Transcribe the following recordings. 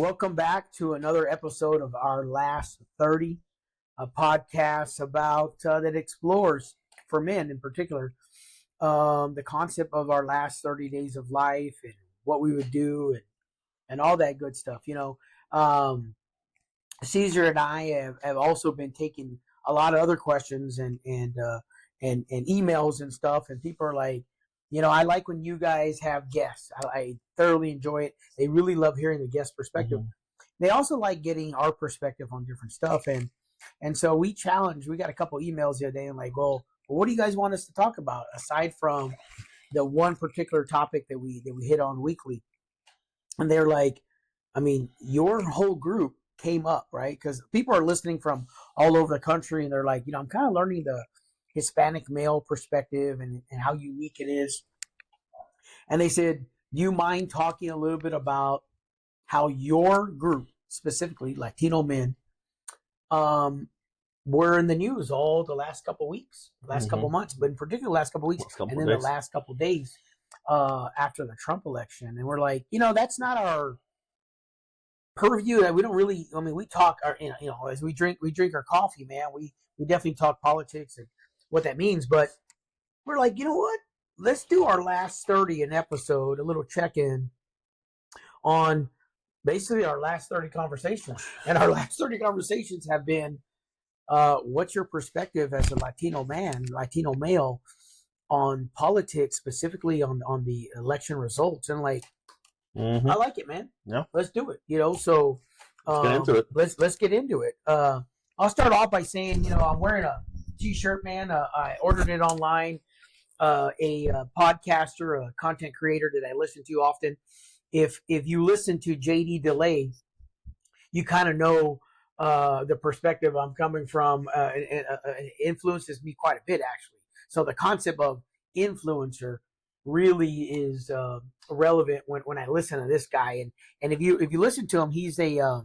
welcome back to another episode of our Last 30, a podcast about that explores, for men in particular, the concept of our last 30 days of life and what we would do and all that good stuff. Cesar and I have also been taking a lot of other questions and emails and stuff, and people are like, I like when you guys have guests. I thoroughly enjoy it. They really love hearing the guest perspective. Mm-hmm. They also like getting our perspective on different stuff. And so we got a couple emails the other day and like, well, what do you guys want us to talk about aside from the one particular topic that we hit on weekly? And they're like, your whole group came up, right? Because people are listening from all over the country and they're like, I'm kind of learning the Hispanic male perspective and how unique it is. And they said, do you mind talking a little bit about how your group, specifically Latino men, were in the news all the last couple of weeks, last couple of months, but in particular the last couple of weeks, and then the last couple of days after the Trump election. And we're like, that's not our purview. That we don't really, we talk, as we drink our coffee, man, we definitely talk politics and what that means, but we're like, you know what? Let's do our last 30 an episode, a little check-in on basically our last 30 conversations. And our last 30 conversations have been, what's your perspective as a Latino male on politics, specifically on the election results? And like, I like it, man. Yeah. Let's do it. So let's get into it. Let's get into it. I'll start off by saying, I'm wearing a t-shirt, man. I ordered it online. A podcaster, a content creator that I listen to often. If you listen to JD Delay, you kind of know the perspective I'm coming from. It influences me quite a bit, actually. So the concept of influencer really is relevant when I listen to this guy. And if you listen to him, he's a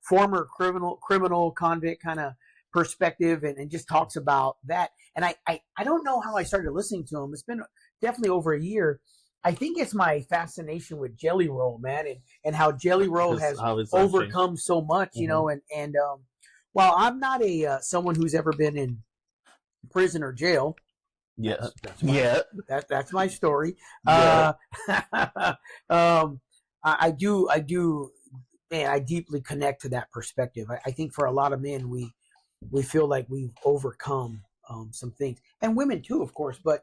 former criminal convict kind of perspective and just talks about that. And I don't know how I started listening to him. It's been definitely over a year. I think it's my fascination with Jelly Roll, man, and how Jelly Roll has overcome so much, and while I'm not someone who's ever been in prison or jail. Yeah. That's my story. Yeah. I do, man, I deeply connect to that perspective. I think for a lot of men, we feel like we've overcome some things, and women too, of course. But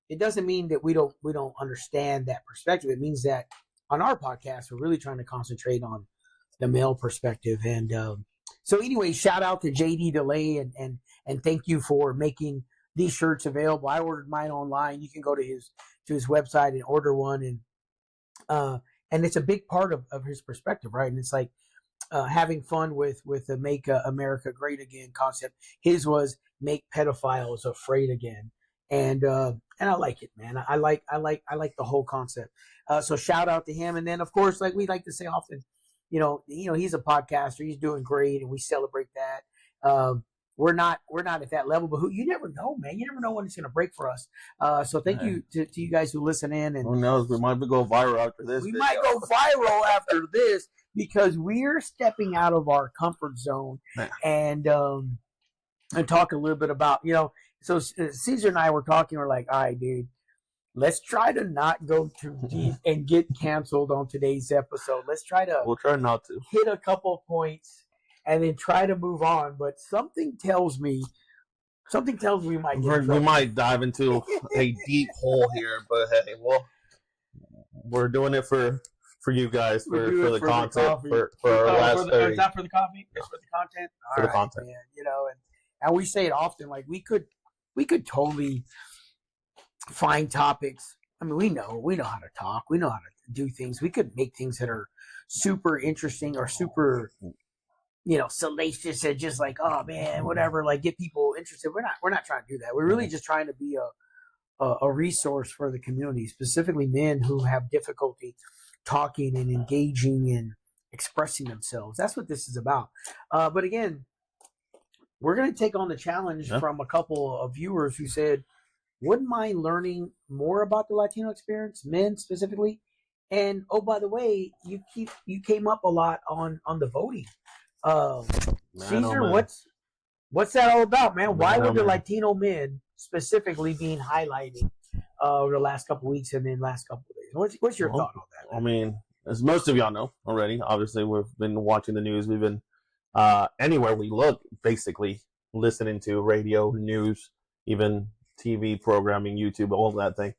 it doesn't mean that we don't understand that perspective. It means that on our podcast, we're really trying to concentrate on the male perspective. And so, anyway, shout out to JD Delay and thank you for making these shirts available. I ordered mine online. You can go to his website and order one, and it's a big part of his perspective, right? And it's like having fun with the Make America Great Again concept. His was Make Pedophiles Afraid Again, and I like it, man. I like the whole concept. So shout out to him, and then of course, like we like to say often, he's a podcaster. He's doing great, and we celebrate that. We're not at that level, but you never know, man. You never know when it's going to break for us. So thank you to you guys who listen in. And who knows? We might go viral after this. We might go viral after this because we're stepping out of our comfort zone and talk a little bit about, So Cesar and I were talking. We're like, all right, dude, let's try to not go too deep and get canceled on today's episode. We'll try not to hit a couple of points and then try to move on. But something tells me we might we might dive into a deep hole here. But hey, we're doing it for you guys, for the content, for our last 30. Is that for the coffee? It's for the content? For the content. Man, and we say it often, like we could totally find topics. We know how to talk. We know how to do things. We could make things that are super interesting or super, salacious and just like, oh man, whatever, like get people interested. We're not trying to do that. We're really just trying to be a resource for the community, specifically men who have difficulty talking and engaging and expressing themselves. That's what this is about. But again, we're going to take on the challenge from a couple of viewers who said, wouldn't mind learning more about the Latino experience, men specifically, And oh, by the way, you came up a lot on the voting. Cesar, what's that all about, man? Why were the Latino men specifically being highlighted over the last couple of weeks and then last couple of days? What's your thought on that, man? I mean, as most of y'all know already, obviously we've been watching the news. We've been anywhere we look, basically listening to radio, news, even TV programming, YouTube, all that thing.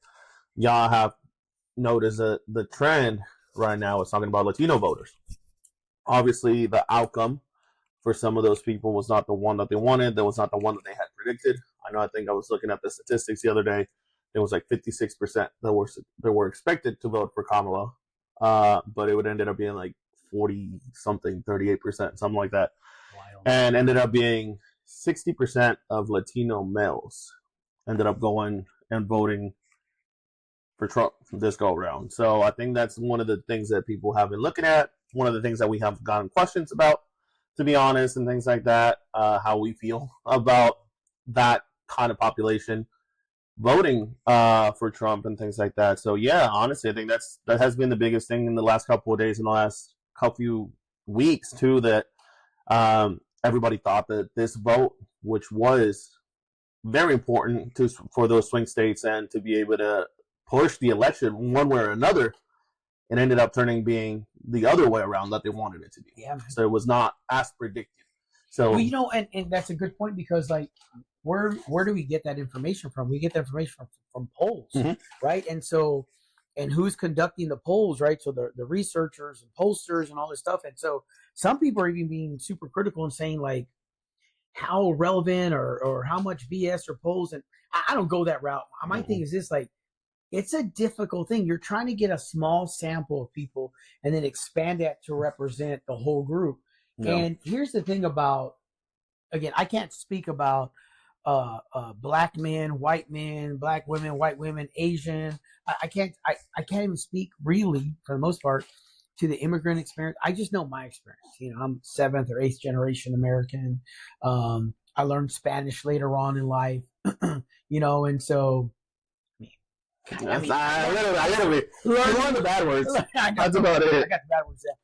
Y'all have noticed that the trend right now is talking about Latino voters. Obviously, the outcome for some of those people was not the one that they wanted. That was not the one that they had predicted. I think I was looking at the statistics the other day. It was like 56% that were expected to vote for Kamala, but it would ended up being like 40 something, 38%, something like that, and ended up being 60% of Latino males ended up going and voting for Trump this go around. So I think that's one of the things that people have been looking at. One of the things that we have gotten questions about, to be honest, and things like that, how we feel about that kind of population voting for Trump and things like that. So yeah, honestly, I think that has been the biggest thing in the last couple of days, in the last couple weeks too, that everybody thought that this vote, which was very important for those swing states and to be able to push the election one way or another, it ended up being the other way around that they wanted it to be. Yeah. So it was not as predicted. So well, and that's a good point, because like where do we get that information from? We get that information from polls, right? And who's conducting the polls, right? So the researchers and pollsters and all this stuff. And so some people are even being super critical and saying like how relevant or how much BS or polls. And I don't go that route. My thing is this, like, it's a difficult thing. You're trying to get a small sample of people and then expand that to represent the whole group. No. And here's the thing about, again, I can't speak about black men, black women, white women, Asian. I can't even speak really, for the most part, to the immigrant experience. I just know my experience. I'm 7th or 8th generation American. I learned Spanish later on in life, and so. A little bit. Learn the bad words. That's about it. I got the bad words there.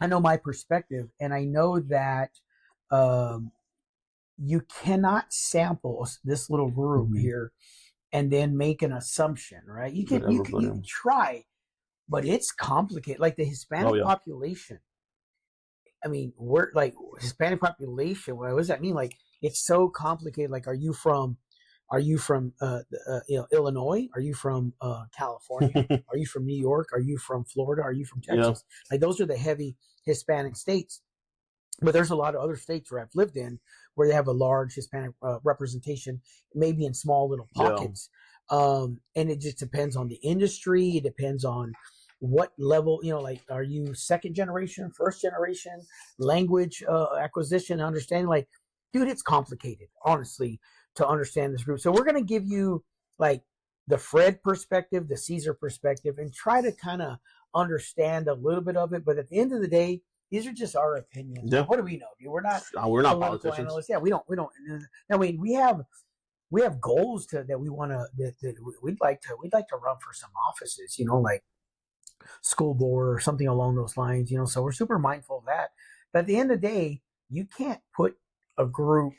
I know my perspective, and I know that you cannot sample this little group here and then make an assumption, right? You can try, but it's complicated. Like the Hispanic population. I mean, we're like Hispanic population. What does that mean? Like, it's so complicated. Like, are you from Illinois? Are you from California? Are you from New York? Are you from Florida? Are you from Texas? Yeah. Like, those are the heavy Hispanic states. But there's a lot of other states where I've lived in where they have a large Hispanic representation, maybe in small little pockets. Yeah. And it just depends on the industry. It depends on what level, like, are you second generation, first generation, language acquisition, understanding? Like, dude, it's complicated, honestly, to understand this group. So we're going to give you like the Fred perspective, the Cesar perspective, and try to kind of understand a little bit of it. But at the end of the day, these are just our opinions. Yeah. What do we know, dude? We're not politicians. Analysts. Yeah, we don't. I mean, we have goals that we want to, that we'd like to run for some offices, like school board or something along those lines, so we're super mindful of that. But at the end of the day, you can't put a group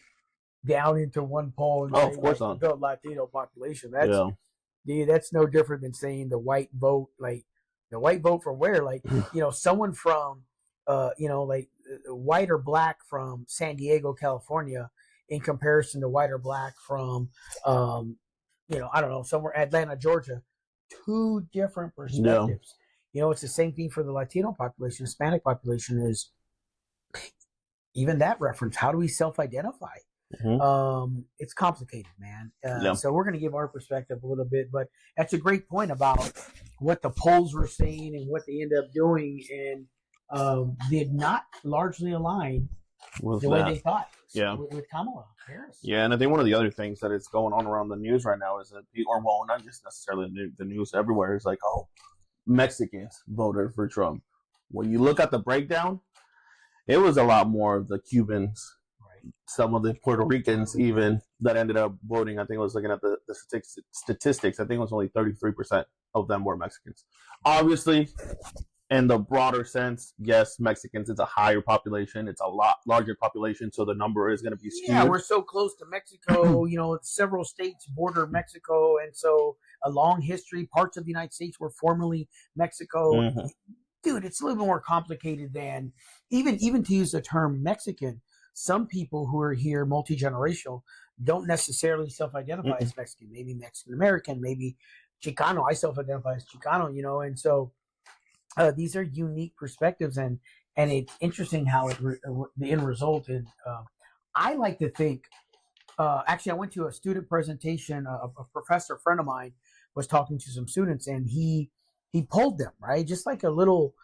down into one poll and say, of course not. The Latino population. That's no different than saying the white vote. Like, the white vote from where? Like, someone from like white or black from San Diego, California, in comparison to white or black from I don't know, somewhere Atlanta, Georgia. Two different perspectives. It's the same thing for the Latino population. Hispanic population is even that reference. How do we self-identify? It's complicated, man. So we're going to give our perspective a little bit, but that's a great point about what the polls were saying and what they end up doing, and did not largely align with the way they thought. With Kamala Harris. Yeah, and I think one of the other things that is going on around the news right now is that, not just necessarily the news everywhere, is like, Mexicans voted for Trump. When you look at the breakdown, it was a lot more of the Cubans some of the Puerto Ricans even that ended up voting. I think I was looking at the statistics. I think it was only 33% of them were Mexicans. Obviously, in the broader sense, yes, Mexicans, it's a higher population. It's a lot larger population, so the number is going to be skewed. Yeah, we're so close to Mexico. Several states border Mexico, and so a long history. Parts of the United States were formerly Mexico. Mm-hmm. Dude, it's a little bit more complicated than even to use the term Mexican. Some people who are here multi-generational don't necessarily self-identify as Mexican. Maybe Mexican American, maybe Chicano. I self-identify as Chicano, and so these are unique perspectives, and it's interesting how the end result. And I like to think. Actually, I went to a student presentation. A professor friend of mine was talking to some students, and he polled them, right? Just like a little,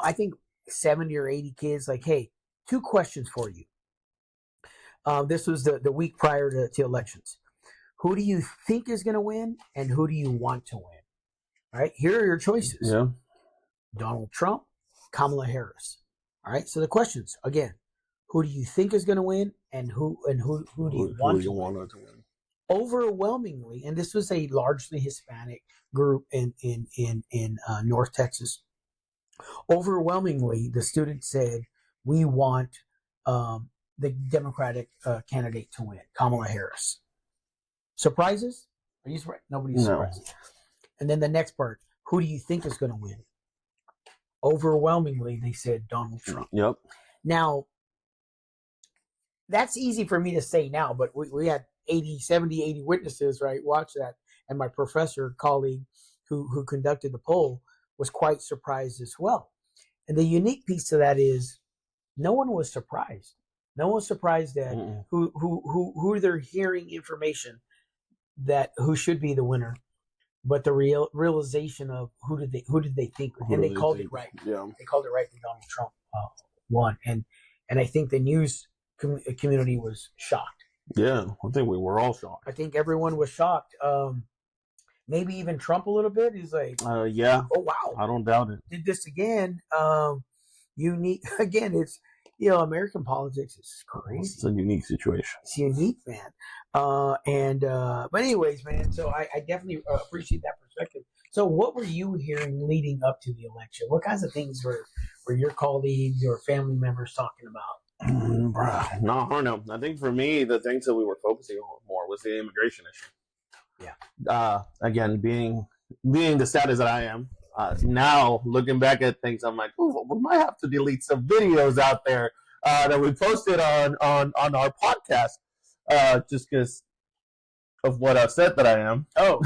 I think 70 or 80 kids, like, hey, 2 questions for you. This was the week prior to elections. Who do you think is going to win, and who do you want to win? All right, here are your choices. Yeah. Donald Trump, Kamala Harris. All right, so the questions, again, who do you think is going to win, and who do you want to win? Overwhelmingly, and this was a largely Hispanic group in North Texas. Overwhelmingly, the students said, we want the Democratic candidate to win, Kamala Harris. Surprises? Are you surprised? Nobody's surprised. And then the next part, who do you think is going to win? Overwhelmingly, they said Donald Trump. Yep. Now, that's easy for me to say now, but we had 70, 80 witnesses, right? Watch that. And my professor colleague who conducted the poll was quite surprised as well. And the unique piece to that is no one was surprised. No one was surprised that who they're hearing information that who should be the winner, but the realization of who did they think, and they called it right. Yeah, they called it right that Donald Trump won, and I think the news community was shocked. Yeah, I think we were all shocked. I think everyone was shocked. Maybe even Trump a little bit. He's like, yeah. Oh wow, I don't doubt it. Did this again. Unique again. It's American politics is crazy. It's a unique situation. It's unique, man. But anyways, man. So I definitely appreciate that perspective. So what were you hearing leading up to the election? What kinds of things were your colleagues or family members talking about? No, I don't know. I think for me, the things that we were focusing on more was the immigration issue. Yeah. Again, being the status that I am, now looking back at things, I'm like, ooh, we might have to delete some videos out there that we posted on our podcast, just because of what I've said that I am. Oh,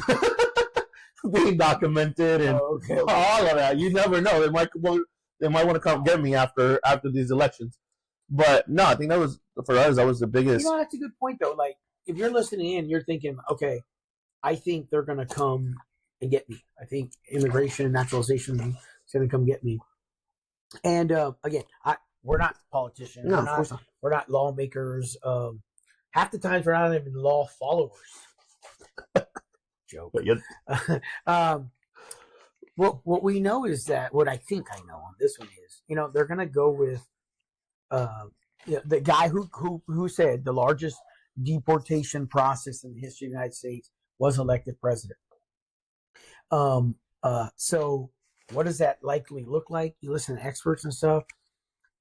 being documented and all of that. You never know. They might want to come get me after these elections. But no, I think that was for us. That was the biggest. That's a good point though. Like if you're listening in, you're thinking, okay, I think they're gonna come and get me. I think immigration and naturalization is going to come get me. And again, we're not politicians. No, of course not. We're not lawmakers. Half the times we're not even law followers. Joke. But yet. What we know is that what I think I know on this one is, they're going to go with the guy who said the largest deportation process in the history of the United States was elected president. So what does that likely look like? You listen to experts and stuff.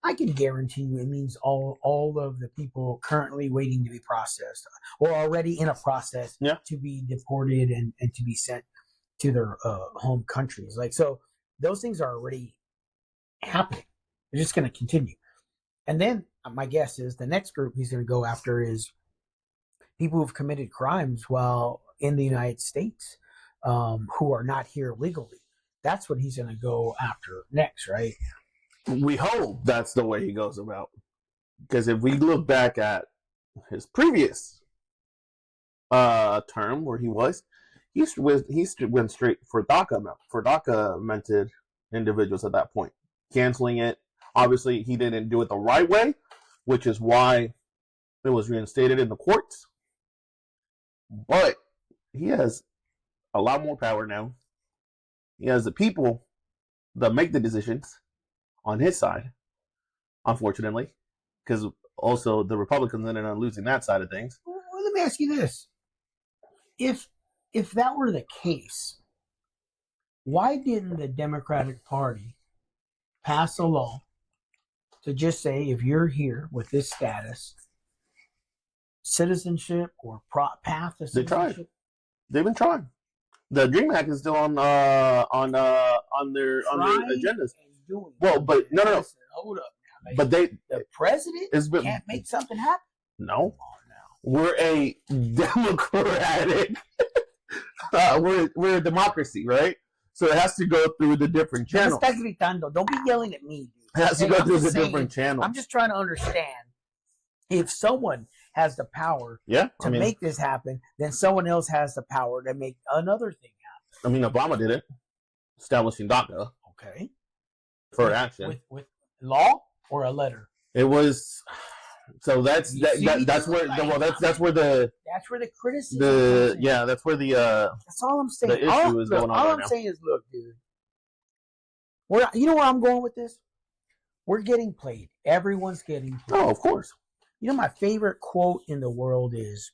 I can guarantee you it means all of the people currently waiting to be processed or already in a process to be deported and to be sent to their home countries. Like, so those things are already happening. They're just going to continue. And then my guess is the next group he's going to go after is people who've committed crimes while in the United States. Who are not here legally. That's what he's going to go after next, right? We hope that's the way he goes about. Because if we look back at his previous term where he went straight for DACA-mented individuals at that point, canceling it. Obviously, he didn't do it the right way, which is why it was reinstated in the courts. But he has a lot more power now. He has the people that make the decisions on his side, unfortunately, because also the Republicans ended up losing that side of things. Well, let me ask you this: if that were the case, why didn't the Democratic Party pass a law to just say if you're here with this status, citizenship or path to citizenship? They tried. They've been trying. The Dream Act is still on their agendas. Well, but no. Listen, hold up now. But the president can't make something happen. No, we're a democratic. We're a democracy, right? So it has to go through the different channels. Don't be yelling at me, dude. It has to go through the different channels. I'm just trying to understand. If someone has the power to make this happen, then someone else has the power to make another thing happen. I mean, Obama did it, establishing DACA. Okay. For action. With law or a letter? It was. So that's where the criticism. That's where the. That's all I'm saying. The issue is going on. All I'm saying is, look, dude. You know where I'm going with this? We're getting played. Everyone's getting played. Oh, of course. You know, my favorite quote in the world is,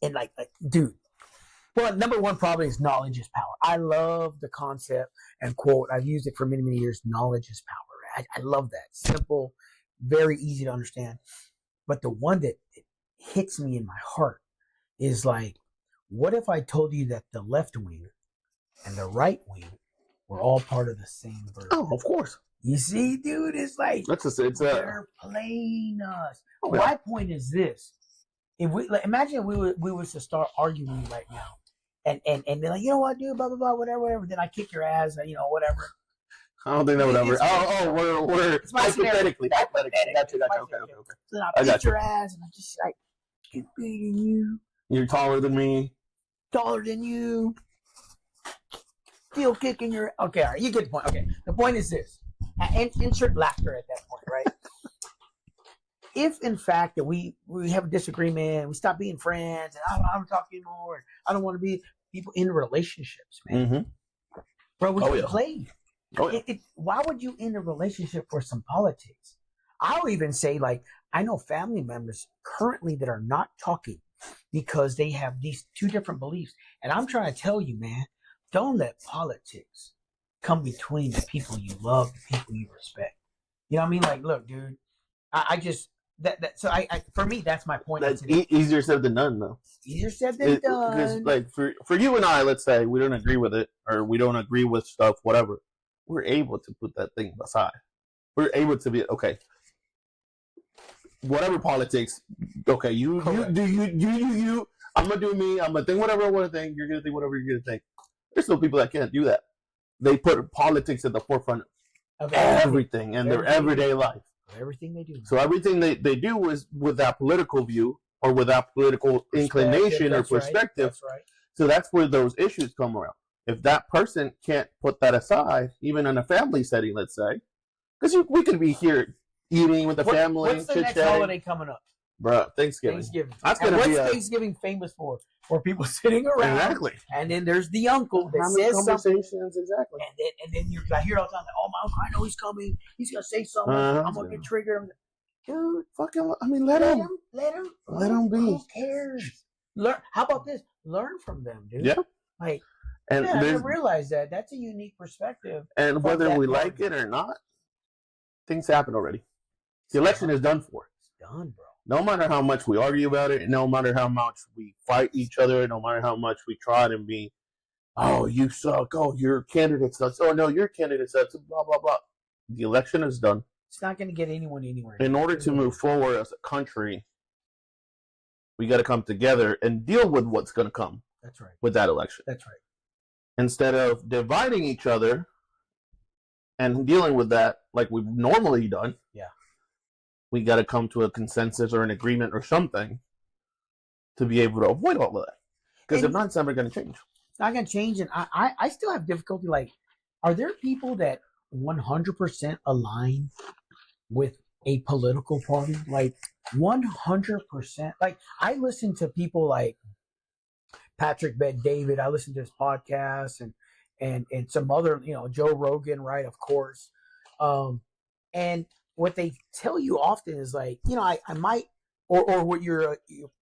and dude. Well, number one probably is knowledge is power. I love the concept and quote. I've used it for many, many years. Knowledge is power. I love that. Simple, very easy to understand. But the one that hits me in my heart is like, what if I told you that the left wing and the right wing were all part of the same bird? Oh, of course. You see, dude, it's like they're playing us. Oh, my point is this: if imagine we was to start arguing right now, and they're like, you know what, dude, blah blah blah, whatever. Then I kick your ass, whatever. I don't think that would ever. We're hypothetically. Okay. So then I kick your ass, and I'm just like, keep beating you. You're taller than me. Taller than you. Still kicking your. Okay, all right, you get the point. Okay, the point is this. And insert laughter at that point, right? If in fact that we have a disagreement, we stop being friends, and I don't want to talk anymore, and I don't want to be people in relationships, man. Mm-hmm. Bro, we get played. Oh, yeah. Why would you end a relationship for some politics? I'll even say, I know family members currently that are not talking because they have these two different beliefs. And I'm trying to tell you, man, don't let politics come between the people you love, the people you respect. You know what I mean? Like, look, dude, I just so for me, that's my point. That's easier said than done, though. Easier said than done. Because for you and I, let's say we don't agree with it, or we don't agree with stuff, whatever. We're able to put that thing aside. We're able to be okay. Whatever politics, okay. You do you. I'm gonna do me. I'm gonna think whatever I want to think. You're gonna think whatever you're gonna think. There's still people that can't do that. They put politics at the forefront of everything in their everyday life. Everything they do. So everything they do is with that political view or with that political inclination or perspective. That's right. So that's where those issues come around. If that person can't put that aside, even in a family setting, let's say, because we could be here eating with the family. What's the next holiday coming up? Bro, Thanksgiving. That's gonna what's Thanksgiving famous for? For people sitting around. Exactly. And then there's the uncle that says something. Exactly. And then I hear all the time, oh, my uncle, I know he's coming. He's going to say something. I'm going to get triggered. Dude, fucking, let him. Let him be. Who cares? How about this? Learn from them, dude. Yeah. Like, and I didn't realize that. That's a unique perspective. And whether we like it or not, things happen already. The election is done for. It's done, bro. No matter how much we argue about it, no matter how much we fight each other, no matter how much we try to be, oh, you suck, oh, your candidate sucks, oh, no, your candidate sucks, blah, blah, blah. The election is done. It's not going to get anyone anywhere. In order to move forward as a country, we got to come together and deal with what's going to come. That's right. With that election. That's right. Instead of dividing each other and dealing with that like we've normally done. Yeah. We got to come to a consensus or an agreement or something to be able to avoid all of that. Because if not, it's never going to change. It's not going to change. And I still have difficulty. Like, are there people that 100% align with a political party? Like, 100%? Like, I listen to people like Patrick Bet-David. I listen to his podcast and some other, Joe Rogan, right? Of course. And what they tell you often is like, I might, or what you're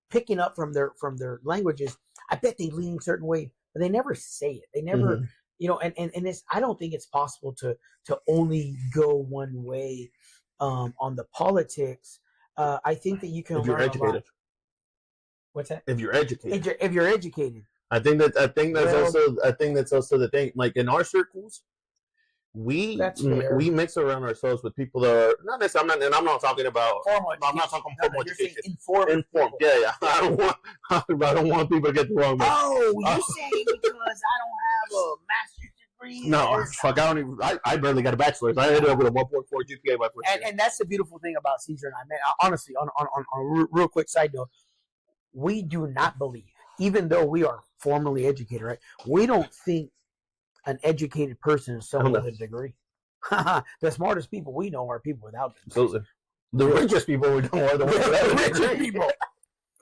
picking up from their language is, I bet they lean a certain way, but they never say it. They never, and it's, I don't think it's possible to only go one way on the politics. I think that you can learn a lot. What's that? If you're educated. If you're educated. I think that's also the thing. Like in our circles, we mix around ourselves with people that are not necessarily. I'm not talking about formal education. Informed. Yeah. I don't want people to get the wrong. Oh, you say because I don't have a master's degree? No, fuck. I barely got a bachelor's. I ended up with a 1.4 GPA by first year. And that's the beautiful thing about Cesar and I. Man, honestly, on a real quick side note, we do not believe, even though we are formally educated, right? We don't think an educated person is someone with a degree. The smartest people we know are people without degrees. Absolutely. The richest people we know are the richest people.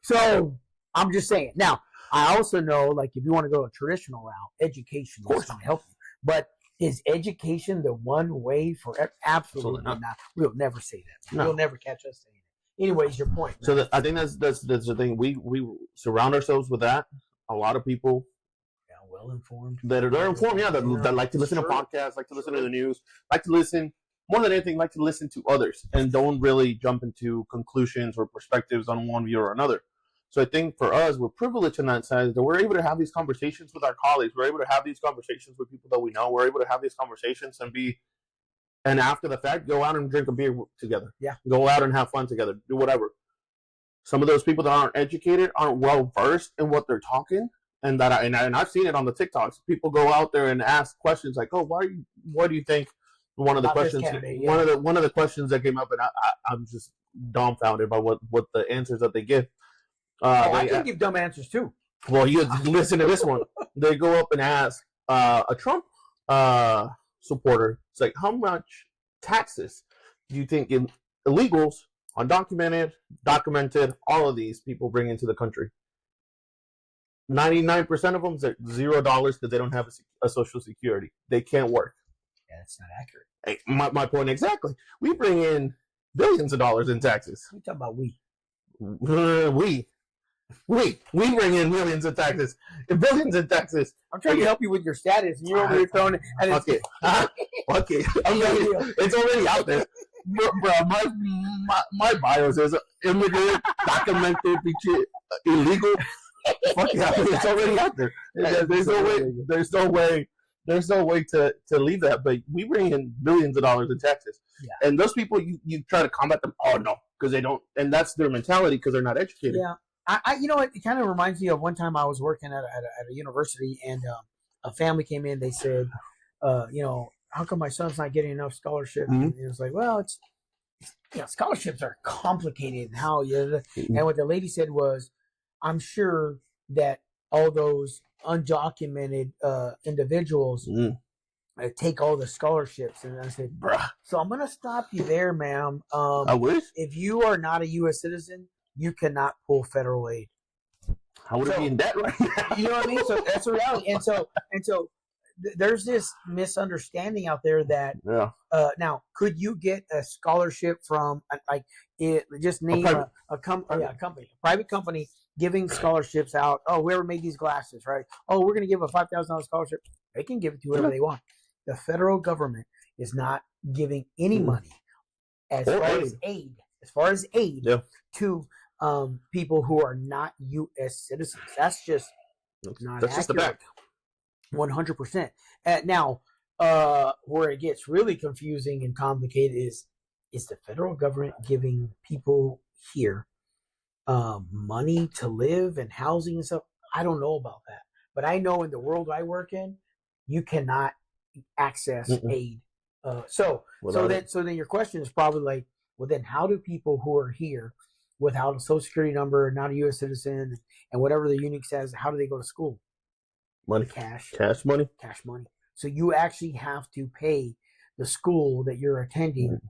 So I'm just saying. Now, I also know, like, if you want to go a traditional route, education is going to help you. But is education the one way for? Absolutely not. We'll never say that. No. You'll never catch us saying it. Anyways, your point. So I think that's the thing. We surround ourselves with that. A lot of people, well informed. They're informed. Yeah, that like to listen to podcasts, like to listen to the news, like to listen more than anything, like to listen to others, and don't really jump into conclusions or perspectives on one view or another. So I think for us, we're privileged in that sense that we're able to have these conversations with our colleagues. We're able to have these conversations with people that we know. We're able to have these conversations and after the fact, go out and drink a beer together. Yeah. Go out and have fun together. Do whatever. Some of those people that aren't educated aren't well versed in what they're talking, and I've seen it on the TikToks. People go out there and ask questions like, "Oh, what do you think?" One of the questions, one of the questions that came up, and I'm just dumbfounded by what the answers that they give. I can give dumb answers too. Well, you listen to this one. They go up and ask a Trump supporter. It's like, how much taxes do you think illegals, undocumented, documented, all of these people bring into the country? 99% of them is $0 because they don't have a social security. They can't work. Yeah, that's not accurate. Hey, my point exactly. We bring in billions of dollars in taxes. What are you talking about we? We bring in millions of taxes. Billions in taxes. I'm trying to help you with your status, and you're over here throwing it. Okay. It's already out there. Bro, my bio says immigrant, documented, illegal. Fuck yeah, it's already out there. There's no way to leave that. But we bring in billions of dollars in taxes. Yeah. And those people, you try to combat them. Oh no, because they don't, and that's their mentality because they're not educated. Yeah. It kind of reminds me of one time I was working at a university, and a family came in. They said, how come my son's not getting enough scholarship? Mm-hmm. And it was like, well, it's scholarships are complicated. And what the lady said was, I'm sure that all those undocumented individuals take all the scholarships. And I said, bruh. So I'm going to stop you there, ma'am. I wish. If you are not a U.S. citizen, you cannot pull federal aid. How would it be in debt right now? You know what I mean? So that's the reality. And so there's this misunderstanding out there that now, could you get a scholarship from just name a private company giving scholarships out? Oh, whoever made these glasses, right? Oh, we're going to give a $5,000 scholarship. They can give it to whoever they want. The federal government is not giving any money as far as aid to people who are not U.S. citizens. That's just not accurate. Just the fact. 100%. Now, where it gets really confusing and complicated is the federal government giving people here money to live and housing and stuff? I don't know about that, but I know in the world I work in, you cannot access aid. So then your question is probably like, well, then how do people who are here without a social security number, not a U.S. citizen, and whatever the unique says, how do they go to school? Money. Cash money. So you actually have to pay the school that you're attending.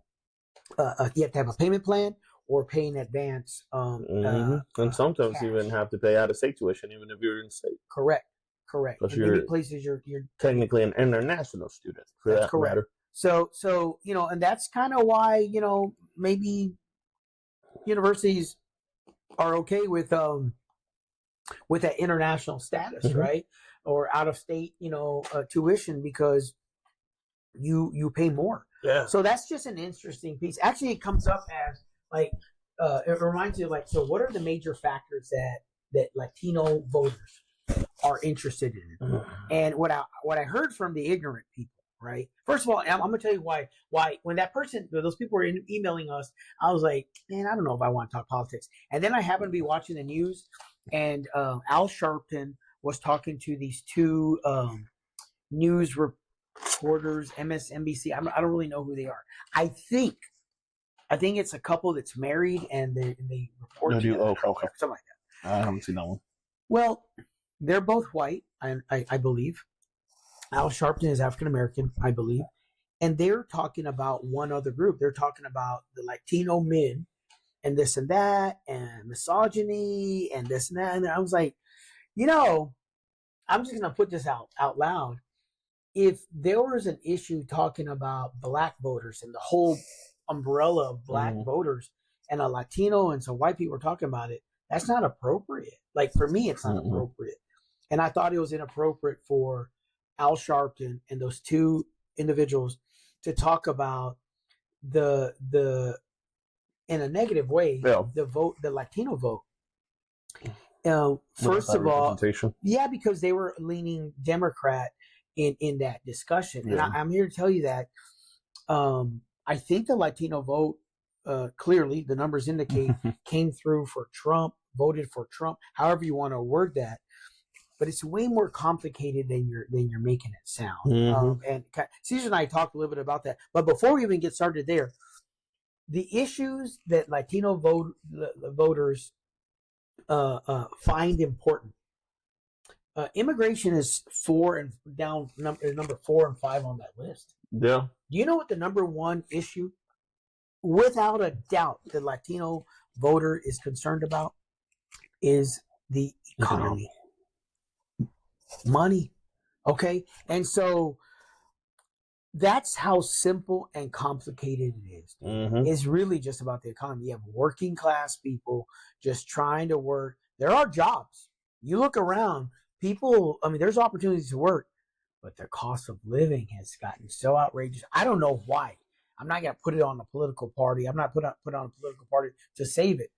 You have to have a payment plan or pay in advance. And sometimes cash. Even have to pay out-of-state tuition, even if you're in state. Correct. In many places, you're technically an international student. That's correct. Matter. So and that's kind of why maybe universities are okay with that international status, right? Or out of state, tuition, because you pay more. Yeah. So that's just an interesting piece. Actually, it comes up as like it reminds you so what are the major factors that Latino voters are interested in? And what I heard from the ignorant people, right? First of all, I'm going to tell you why when those people were emailing us, I was like, man, I don't know if I want to talk politics. And then I happened to be watching the news, and Al Sharpton was talking to these two news reporters, MSNBC. I don't really know who they are. I think it's a couple that's married, and they report together, something like that. I haven't seen that one. Well, they're both white, I believe. Al Sharpton is African American, I believe. And they're talking about one other group. They're talking about the Latino men and this and that, and misogyny and this and that. And I was like, I'm just going to put this out loud. If there was an issue talking about black voters and the whole umbrella of black voters, and a Latino and some white people were talking about it, that's not appropriate. Like, for me, it's not appropriate. And I thought it was inappropriate for Al Sharpton and those two individuals to talk about the in a negative way, the Latino vote. First of all, yeah, because they were leaning Democrat in that discussion. Yeah. And I'm here to tell you that I think the Latino vote, clearly, the numbers indicate, came through for Trump, voted for Trump, however you want to word that. But it's way more complicated than you're making it sound. And Cesar and I talked a little bit about that. But before we even get started there, the issues that Latino voters find important. Immigration is number 4 and 5 on that list. Yeah. Do you know what the number one issue, without a doubt, the Latino voter is concerned about? Is the economy. Money. Okay? And so that's how simple and complicated it is. It's really just about the economy. You have working class people just trying to work. There are jobs. You look around, people, there's opportunities to work, but the cost of living has gotten so outrageous. I don't know why. I'm not going to put it on a political party. I'm not put on a political party to save it.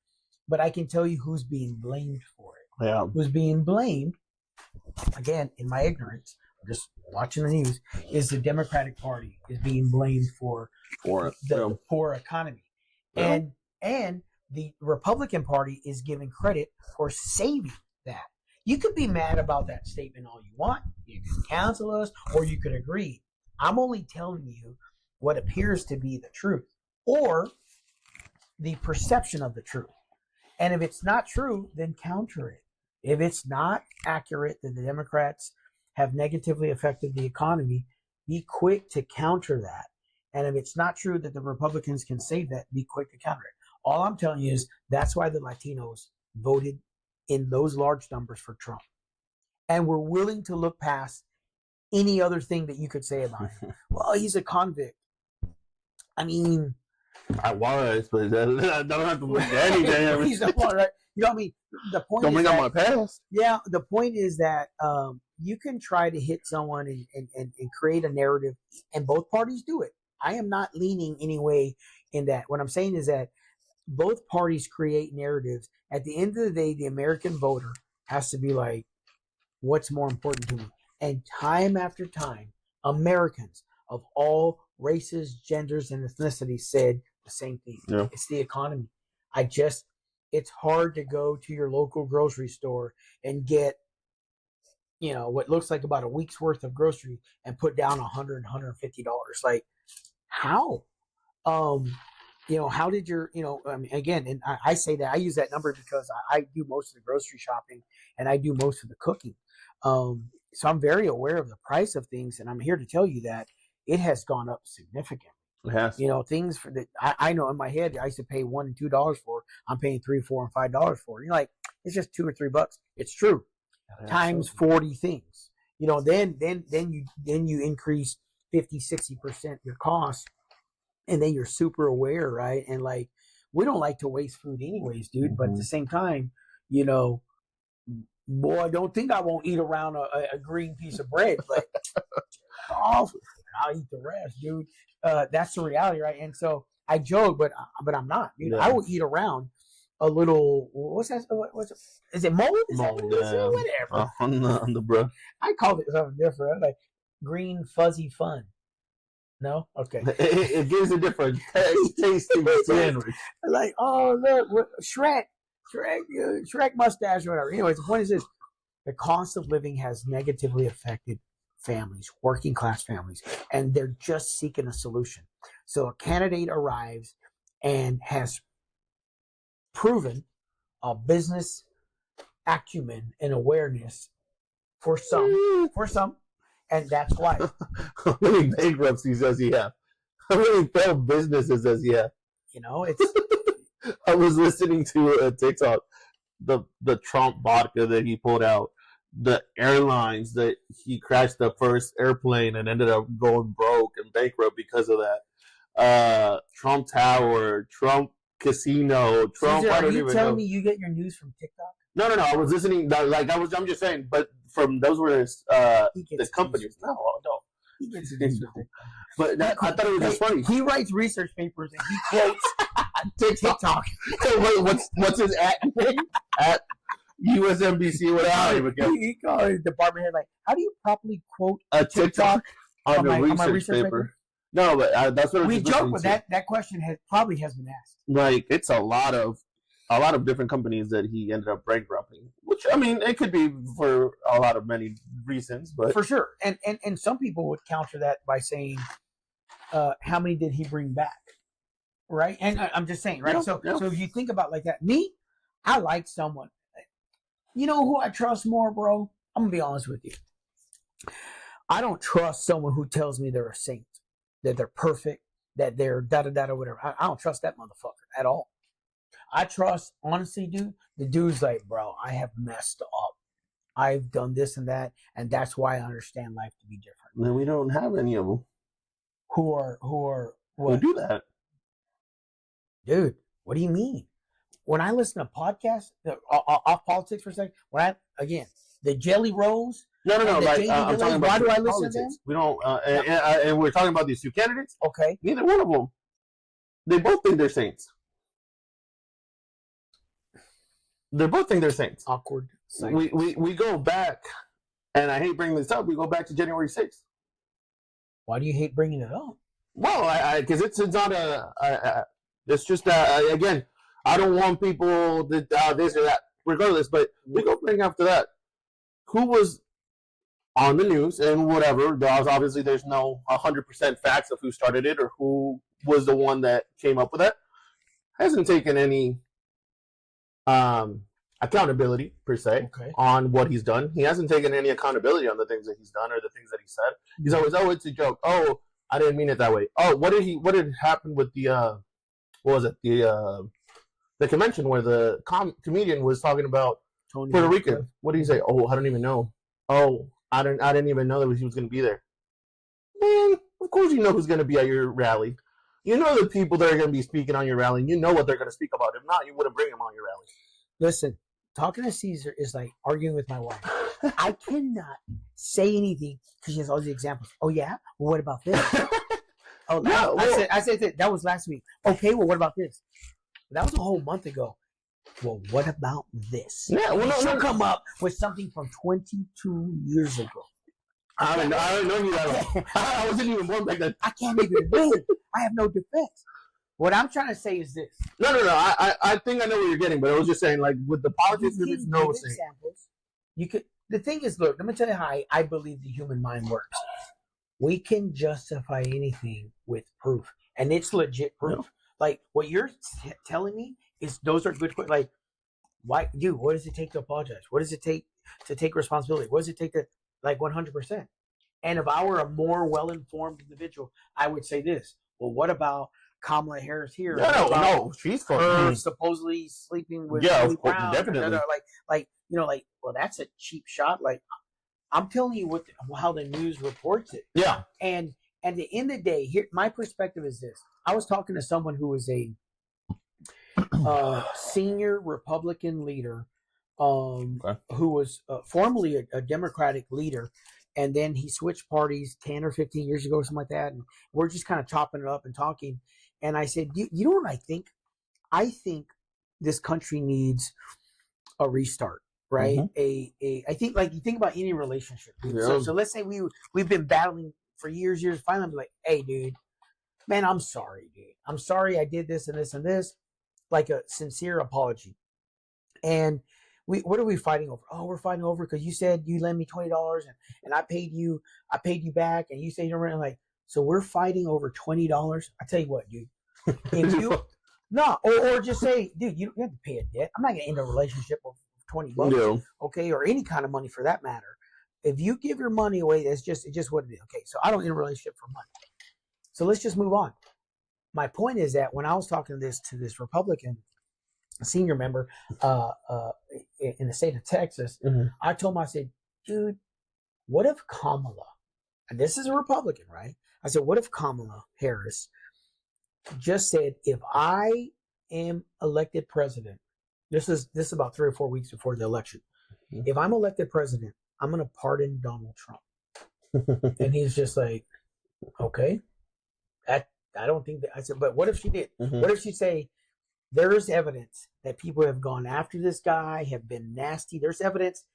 But I can tell you who's being blamed for it. Yeah. Who's being blamed, again, in my ignorance, just watching the news, is the Democratic Party is being blamed for the poor economy. Yeah. And the Republican Party is giving credit for saving that. You could be mad about that statement all you want. You can cancel us, or you could agree. I'm only telling you what appears to be the truth, or the perception of the truth. And if it's not true, then counter it. If it's not accurate that the Democrats have negatively affected the economy, be quick to counter that. And if it's not true that the Republicans can save that, be quick to counter it. All I'm telling you is that's why the Latinos voted in those large numbers for Trump. And we're willing to look past any other thing that you could say about him. Well, he's a convict. I was, but I don't have to look at anything. He's not one, right? You know what I mean? The point don't bring up my past. Yeah, the point is that you can try to hit someone and create a narrative, and both parties do it. I am not leaning any way in that. What I'm saying is that both parties create narratives. At the end of the day, the American voter has to be like, what's more important to me? And time after time, Americans of all races, genders, and ethnicities said the same thing. Yeah. It's the economy. It's hard to go to your local grocery store and get, what looks like about a week's worth of groceries and put down $100, $150. Like, how? How did your, again, and I say that, I use that number because I do most of the grocery shopping and I do most of the cooking. So I'm very aware of the price of things, and I'm here to tell you that it has gone up significantly. It has. Things for that I know in my head I used to pay $1 and $2 for. I'm paying $3, $4, and $5 for. You're like, it's just $2 or $3. It's true. Times 40 things. Then you increase 50, 60% your cost, and then you're super aware, right? And like, we don't like to waste food anyways, dude. But at the same time, you know, boy, don't think I won't eat around a green piece of bread, but I'll eat the rest, dude. That's the reality, right? And so I joke, but I'm not, dude. I will eat around a little. What's that? What's it? Is it mold? Is Mold, that whatever. On the bro. I call it something different, like green fuzzy fun. No, okay. It gives a different taste to the sandwich. Like, oh look, Shrek mustache or whatever. Anyways, the point is this: the cost of living has negatively affected families, working class families, and they're just seeking a solution. So a candidate arrives and has proven a business acumen and awareness for some, and that's why. How many bankruptcies does he have? How many failed businesses does he have? You know, it's. I was listening to a TikTok, the Trump vodka that he pulled out, the airlines that he crashed the first airplane and ended up going broke and bankrupt because of that. Trump Tower, Trump Casino, Trump. Cesar, are you telling me you get your news from TikTok? No. I was listening. I'm just saying. But from those were his companies. No, I don't. He gets his news from TikTok. But I thought it was just funny. He writes research papers and he quotes TikTok. Wait, what's his name? At USNBC, whatever. He called his department head like, how do you properly quote a TikTok on a research paper? Paper? No, but that's what we joke, but that question probably has been asked. Like, it's a lot of different companies that he ended up bankrupting. Which, I mean, it could be for a lot of many reasons, but for sure. And some people would counter that by saying, how many did he bring back? Right? And I'm just saying, right? So if you think about like that, me, I like someone. You know who I trust more, bro? I'm gonna be honest with you. I don't trust someone who tells me they're a saint, that they're perfect, that they're da-da-da-da, whatever. I don't trust that motherfucker at all. I trust, honestly, dude, the dude's like, bro, I have messed up. I've done this and that, and that's why I understand life to be different. Then we don't have any of them. Who are what? Who do that? Dude, what do you mean? When I listen to podcasts, off politics for a second, the Jelly Rolls. No. Like, I'm talking about why do I listen politics. to them? We don't, and we're talking about these two candidates. Okay. Neither one of them. They both think they're saints. They both think they're saints. Awkward. We go back, and I hate bringing this up. We go back to January 6th. Why do you hate bringing it up? Well, because it's not it's just again. I don't want people that this or that, regardless. But we go bring after that. Who was on the news and whatever? Obviously, there's no 100% facts of who started it or who was the one that came up with that. Hasn't taken any accountability per se on what he's done. He hasn't taken any accountability on the things that he's done or the things that he said. He's always, it's a joke. Oh, I didn't mean it that way. Oh, what did happen with the what was it? The convention where the comedian was talking about Tony Puerto Rican. What did he say? Oh, I don't even know. Oh, I didn't even know that he was going to be there. Man, of course you know who's going to be at your rally. You know the people that are going to be speaking on your rally. And you know what they're going to speak about. If not, you wouldn't bring them on your rally. Listen, talking to Cesar is like arguing with my wife. I cannot say anything because she has all these examples. Oh yeah, well, what about this? Oh, no, I said that was last week. Okay, well, what about this? That was a whole month ago. Well, what about this? Yeah, well, she'll come up with something from 22 years ago. I don't know you that. I wasn't even born back then. I can't even win. I have no defense. What I'm trying to say is this. No. I think I know what you're getting, but I was just saying, like, with the politics, there's no examples. You could. The thing is, look, let me tell you how I believe the human mind works. We can justify anything with proof, and it's legit proof. Yeah. Like, what you're telling me is those are good questions. Like, why, dude, what does it take to apologize? What does it take to take responsibility? What does it take to, like, 100%? And if I were a more well-informed individual, I would say this. Well, what about Kamala Harris here? No, she's her supposedly sleeping with Brown, definitely. Well, that's a cheap shot. Like, I'm telling you how the news reports it. Yeah. And at the end of the day, here my perspective is this. I was talking to someone who was a senior Republican leader, who was formerly a Democratic leader, and then he switched parties 10 or 15 years ago or something like that, and we're just kind of chopping it up and talking. And I said, you know what I think? I think this country needs a restart, right? I think, like, you think about any relationship. Yeah. So let's say we've been battling for years. Finally, I'm like, hey, dude, man, I'm sorry, dude. I'm sorry I did this and this and this. Like a sincere apology. And what are we fighting over? Oh, we're fighting over because you said you lent me $20 and I paid you back, and you say you don't rent. Like, so we're fighting over $20. I tell you what, dude. If you or just say, dude, you don't have to pay a debt. I'm not gonna end a relationship with $20, okay, or any kind of money for that matter. If you give your money away, it's just what it is. Okay, so I don't end a relationship for money. So let's just move on. My point is that when I was talking to this Republican senior member in the state of Texas, I told him, I said, dude, what if Kamala, and this is a Republican, right? I said, what if Kamala Harris just said, if I am elected president, this is about 3 or 4 weeks before the election. If I'm elected president, I'm going to pardon Donald Trump. And he's just like, okay. I don't think that. I said, but what if she did? What if she say, there is evidence that people have gone after this guy, have been nasty. There's evidence,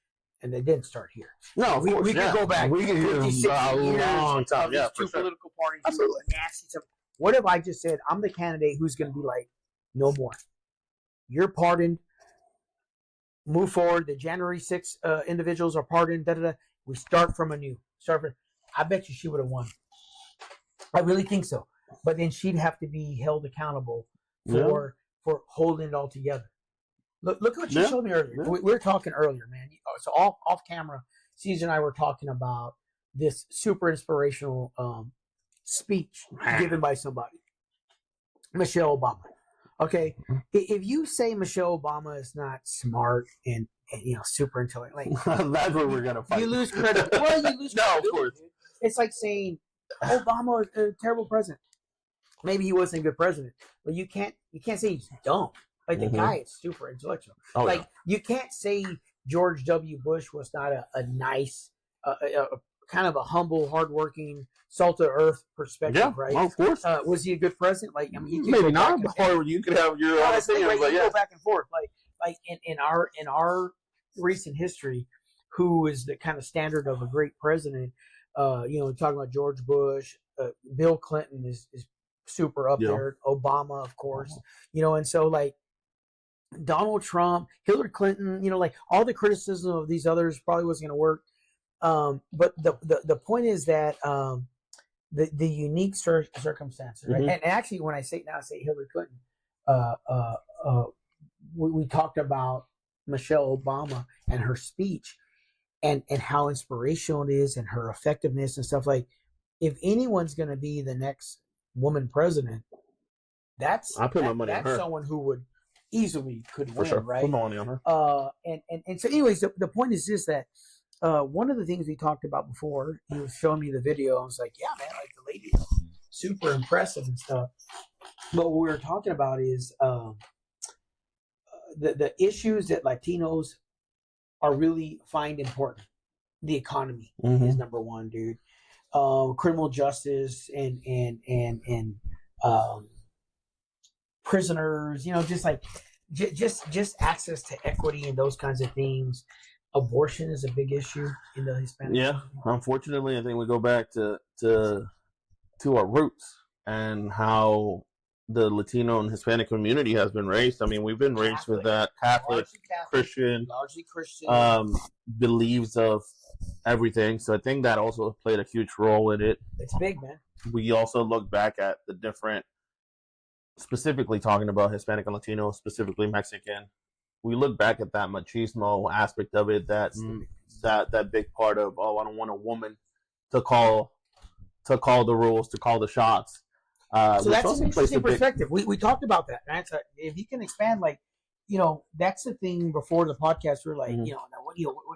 and they didn't start here. No, we could go back. We could a long time. Yeah, two political parties. Absolutely. Nasty stuff. What if I just said, I'm the candidate who's going to be like, no more. You're pardoned. Move forward. The January 6th individuals are pardoned. We start from anew. I bet you she would have won. I really think so. But then she'd have to be held accountable for holding it all together. Look what you showed me earlier. We were talking earlier, man. So off camera, Cesar and I were talking about this super inspirational speech given by somebody, Michelle Obama. Okay, if you say Michelle Obama is not smart and super intelligent, like that's where we're gonna fight. You lose credit. Well, you lose credit. No, of course. It's like saying Obama is a terrible president. Maybe he wasn't a good president, but you can't say he's dumb. Like the guy is super intellectual. You can't say George W. Bush was not a nice, kind of a humble, hardworking, salt of earth perspective, right? Well, of course. Was he a good president? Like, I mean, maybe not. Or you could have your own opinion. Like, go back and forth. Like in our recent history, who is the kind of standard of a great president? Talking about George Bush, Bill Clinton is super up there. Obama, of course, and so like Donald Trump, Hillary Clinton, like all the criticism of these others probably wasn't going to work. But the point is that the unique circumstances, right? And actually, when I say Hillary Clinton, we talked about Michelle Obama and her speech and how inspirational it is and her effectiveness and stuff. Like, if anyone's going to be the next woman president, that's someone who would easily could win, right? Put money on her. And so, anyways, the point is this, that one of the things we talked about before, he was showing me the video. I was like, yeah, man, like the lady is super impressive and stuff. But what we were talking about is the issues that Latinos are really find important. The economy is number one, dude. Criminal justice and prisoners, just access to equity and those kinds of things. Abortion is a big issue in the Hispanic community. Unfortunately, I think we go back to our roots and how the Latino and Hispanic community has been raised. I mean, we've been raised with that Catholic, largely Christian beliefs of everything. So I think that also played a huge role in it. It's big, man. We also look back at the different, specifically talking about Hispanic and Latino, specifically Mexican. We look back at that machismo aspect of it. That big part of, I don't want a woman to call the rules, to call the shots. So that's an interesting perspective. We talked about that. If you can expand, that's the thing before the podcast. We're like, what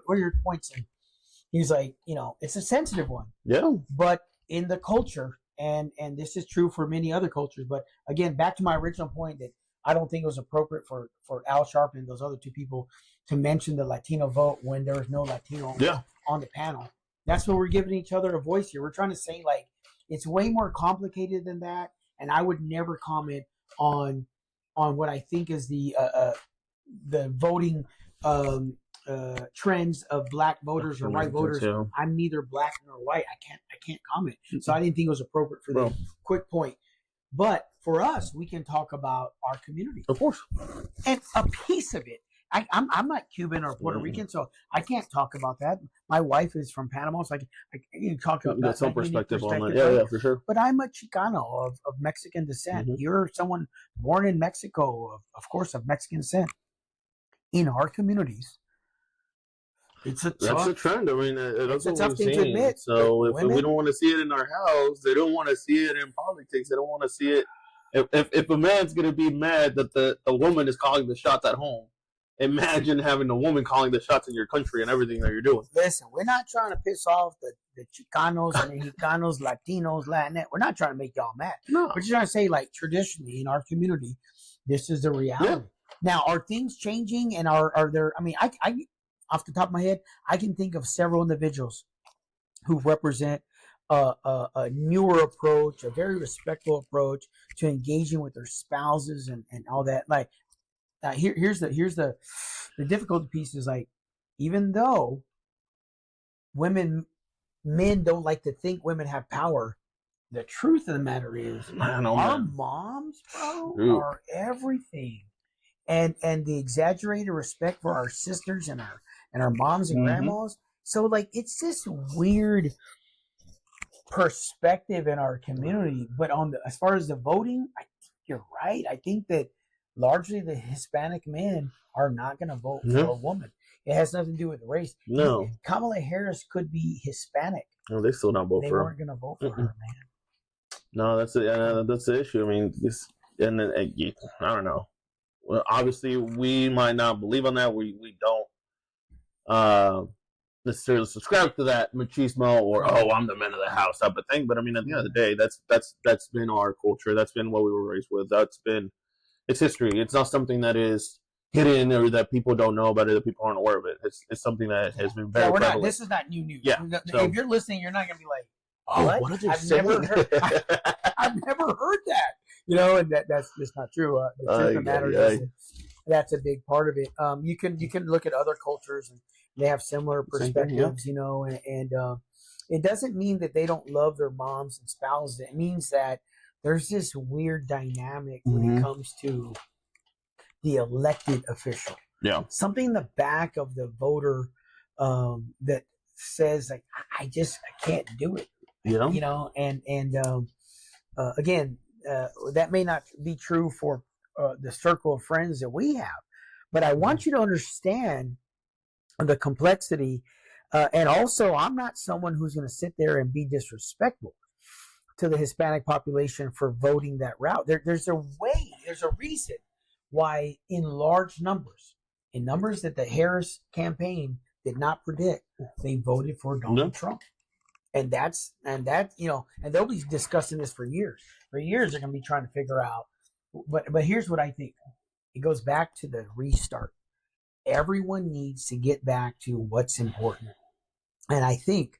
are your points? And he's like, it's a sensitive one. Yeah. But in the culture, and this is true for many other cultures. But again, back to my original point that I don't think it was appropriate for Al Sharpton and those other two people to mention the Latino vote when there was no Latino on the panel. That's what we're giving each other a voice here. We're trying to say, like, it's way more complicated than that. And I would never comment on what I think is the voting trends of black voters or white voters. I'm neither black nor white. I can't comment. So I didn't think it was appropriate for the quick point. But for us, we can talk about our community, of course, and a piece of it. I'm not Cuban or Puerto Rican, so I can't talk about that. My wife is from Panama, so I can talk about some perspective on that. Yeah, for sure. But I'm a Chicano of Mexican descent. Mm-hmm. You're someone born in Mexico, of course, of Mexican descent. In our communities, that's a trend. I mean, that's a tough thing to admit. So if we don't want to see it in our house, they don't want to see it in politics. They don't want to see it. If a man's going to be mad that the woman is calling the shots at home, imagine having a woman calling the shots in your country and everything that you're doing. Listen, we're not trying to piss off the Chicanos, Mexicanos, Latinos, Latinx. We're not trying to make y'all mad. No. We're just trying to say, like, traditionally in our community, this is the reality. Yeah. Now, are things changing, and are there? I mean, I off the top of my head, I can think of several individuals who represent a newer approach, a very respectful approach to engaging with their spouses and all that. Like, here's the difficult piece is, like, even though men don't like to think women have power, the truth of the matter is our moms, bro, are everything. And the exaggerated respect for our sisters and our moms and grandmas. So, like, it's this weird perspective in our community. But as far as the voting, I think you're right. I think that largely the Hispanic men are not going to vote for a woman. It has nothing to do with race. No. Kamala Harris could be Hispanic. No, they still not vote for her. They weren't going to vote for her, man. No, that's the issue. I mean, I don't know. Well, obviously, we might not believe on that. We don't necessarily subscribe to that machismo or I'm the man of the house type of thing. But I mean, at the end of the day, that's been our culture. That's been what we were raised with. It's history. It's not something that is hidden or that people don't know about it, that people aren't aware of it. It's something that has been very prevalent. This is not new news. Yeah. If you're listening, you're not going to be like, what did you say? I've never heard that. You know, and that's just not true. The truth of the matter is that's a big part of it. You can look at other cultures and they have similar perspectives, you know, and it doesn't mean that they don't love their moms and spouses. It means that there's this weird dynamic when it comes to the elected official. Yeah. Something in the back of the voter that says, like, I can't do it. Yeah. You know, and again, that may not be true for the circle of friends that we have, but I want you to understand the complexity. And also, I'm not someone who's going to sit there and be disrespectful to the Hispanic population for voting that route. There's a reason why in large numbers, in numbers that the Harris campaign did not predict, they voted for Donald Trump. And that, you know, and they'll be discussing this for years. For years, they're going to be trying to figure out. But here's what I think. It goes back to the restart. Everyone needs to get back to what's important. And I think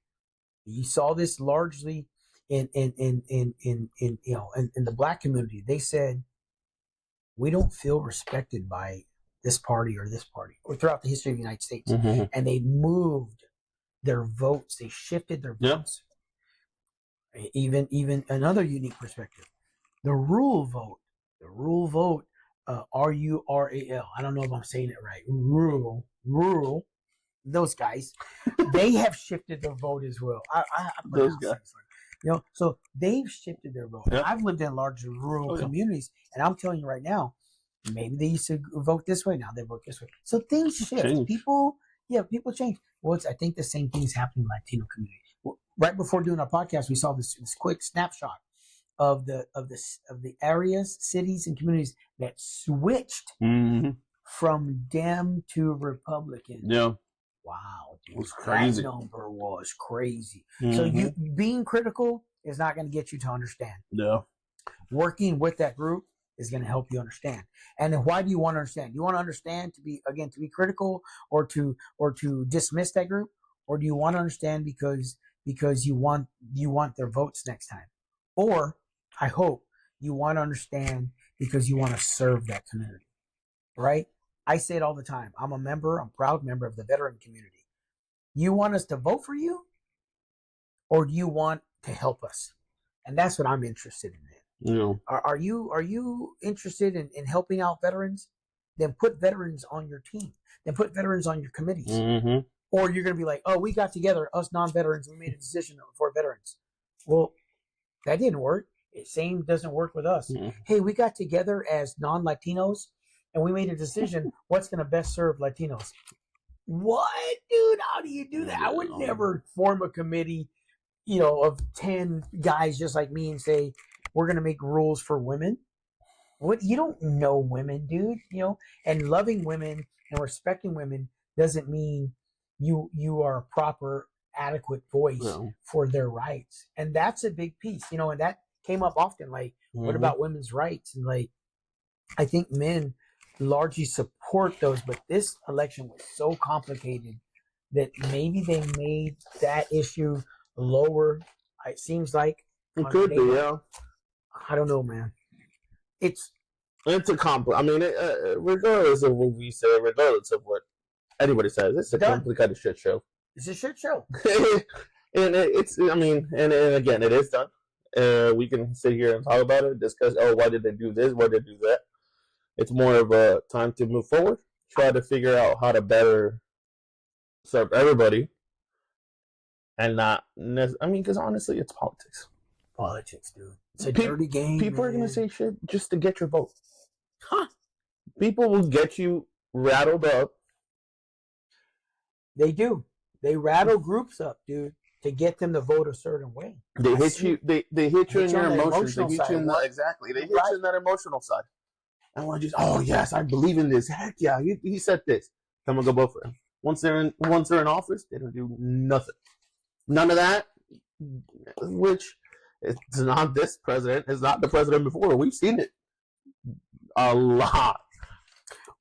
you saw this largely in the black community. They said, we don't feel respected by this party or throughout the history of the United States. And they moved their votes. They shifted their votes. Even another unique perspective. The rural vote, RURAL. I don't know if I'm saying it right. Rural. Those guys, they have shifted their vote as well. Those guys. You know, so they've shifted their vote. Yep. I've lived in larger rural communities, and I'm telling you right now, maybe they used to vote this way, now they vote this way. So things shift. People change. Well, I think the same thing is happening in the Latino community. Right before doing our podcast, we saw this quick snapshot of the areas, cities, and communities that switched from Dem to Republican. Yeah. Wow, dude. It was crazy. That number was crazy. So you being critical, is not going to get you to understand. No. Working with that group is going to help you understand. And then why do you want to understand? Do you want to understand to be critical or to dismiss that group? Or do you want to understand because you want their votes next time? Or I hope you want to understand because you want to serve that community, right? I say it all the time. I'm a proud member of the veteran community. You want us to vote for you, or do you want to help us? And that's what I'm interested in. Yeah. Are you interested in helping out veterans? Then put veterans on your team. Then put veterans on your committees. Mm-hmm. Or you're going to be like, oh, we got together, us non-veterans, we made a decision for veterans. Well, that didn't work. Same doesn't work with us. Mm-hmm. Hey, we got together as non-Latinos, and we made a decision what's going to best serve Latinos. What, dude? How do you do that? I would never form a committee, of 10 guys just like me and say, we're going to make rules for women. What? You don't know women, dude, and loving women and respecting women doesn't mean you are a proper, adequate voice for their rights. And that's a big piece, and that came up often. Like, what about women's rights? And like, I think men largely support those, but this election was so complicated that maybe they made that issue lower. It seems like it could be, yeah. I don't know, man. It's a complex. I mean, regardless of what we say, regardless of what anybody says, it's a complicated shit show. It's a shit show. And and again, it is done. We can sit here and talk about it, discuss, why did they do this? Why did they do that? It's more of a time to move forward, try to figure out how to better serve everybody. And not, because honestly, it's politics. Politics, dude. It's a dirty game. People are going to say shit just to get your vote. Huh? People will get you rattled up. They do. They rattle groups up, dude, to get them to vote a certain way. They hit you. They hit you in your emotions. They hit you in exactly. They hit you in that emotional side. And want to just, oh yes, I believe in this. Heck yeah, he said this. Come on, go vote for him. Once they're in office, they don't do nothing. None of that. Which it's not this president. It's not the president before. We've seen it a lot.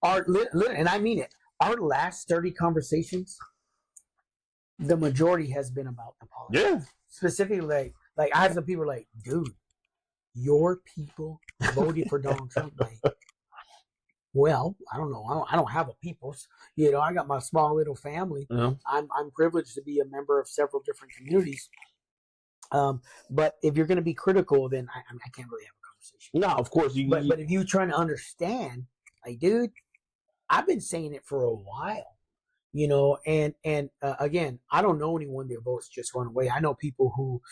And I mean it. Our last 30 conversations, the majority has been about the politics. Yeah. Specifically, like I have some people like, dude, your people voted for Donald Trump. Like, well, I don't know. I don't have a people's. I got my small little family. Yeah. I'm privileged to be a member of several different communities. But if you're going to be critical, then I can't really have a conversation. No, of course. But if you're trying to understand, like, dude, I've been saying it for a while, and again, I don't know anyone that votes just one way. I know people who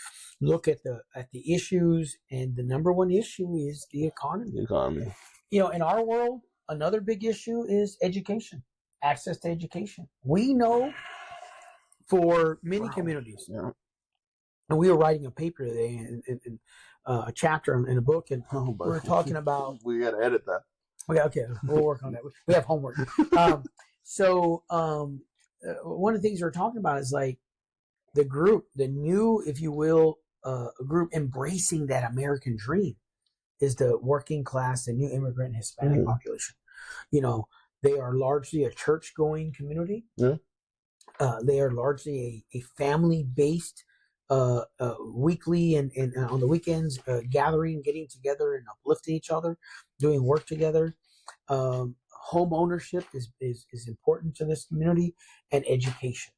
look at the issues, and the number one issue is the economy. In our world, another big issue is education, access to education. We know for many communities. Yeah. And we were writing a paper today, in a chapter in a book, and we were talking about. We got to edit that. Okay, we'll work on that. We have homework. So one of the things we're talking about is like the new, if you will, group embracing that American dream is the working class, the new immigrant Hispanic population. They are largely a church-going community. Yeah. They are largely a family-based, weekly and on the weekends, gathering, getting together and uplifting each other, doing work together. Home ownership is important to this community, and education,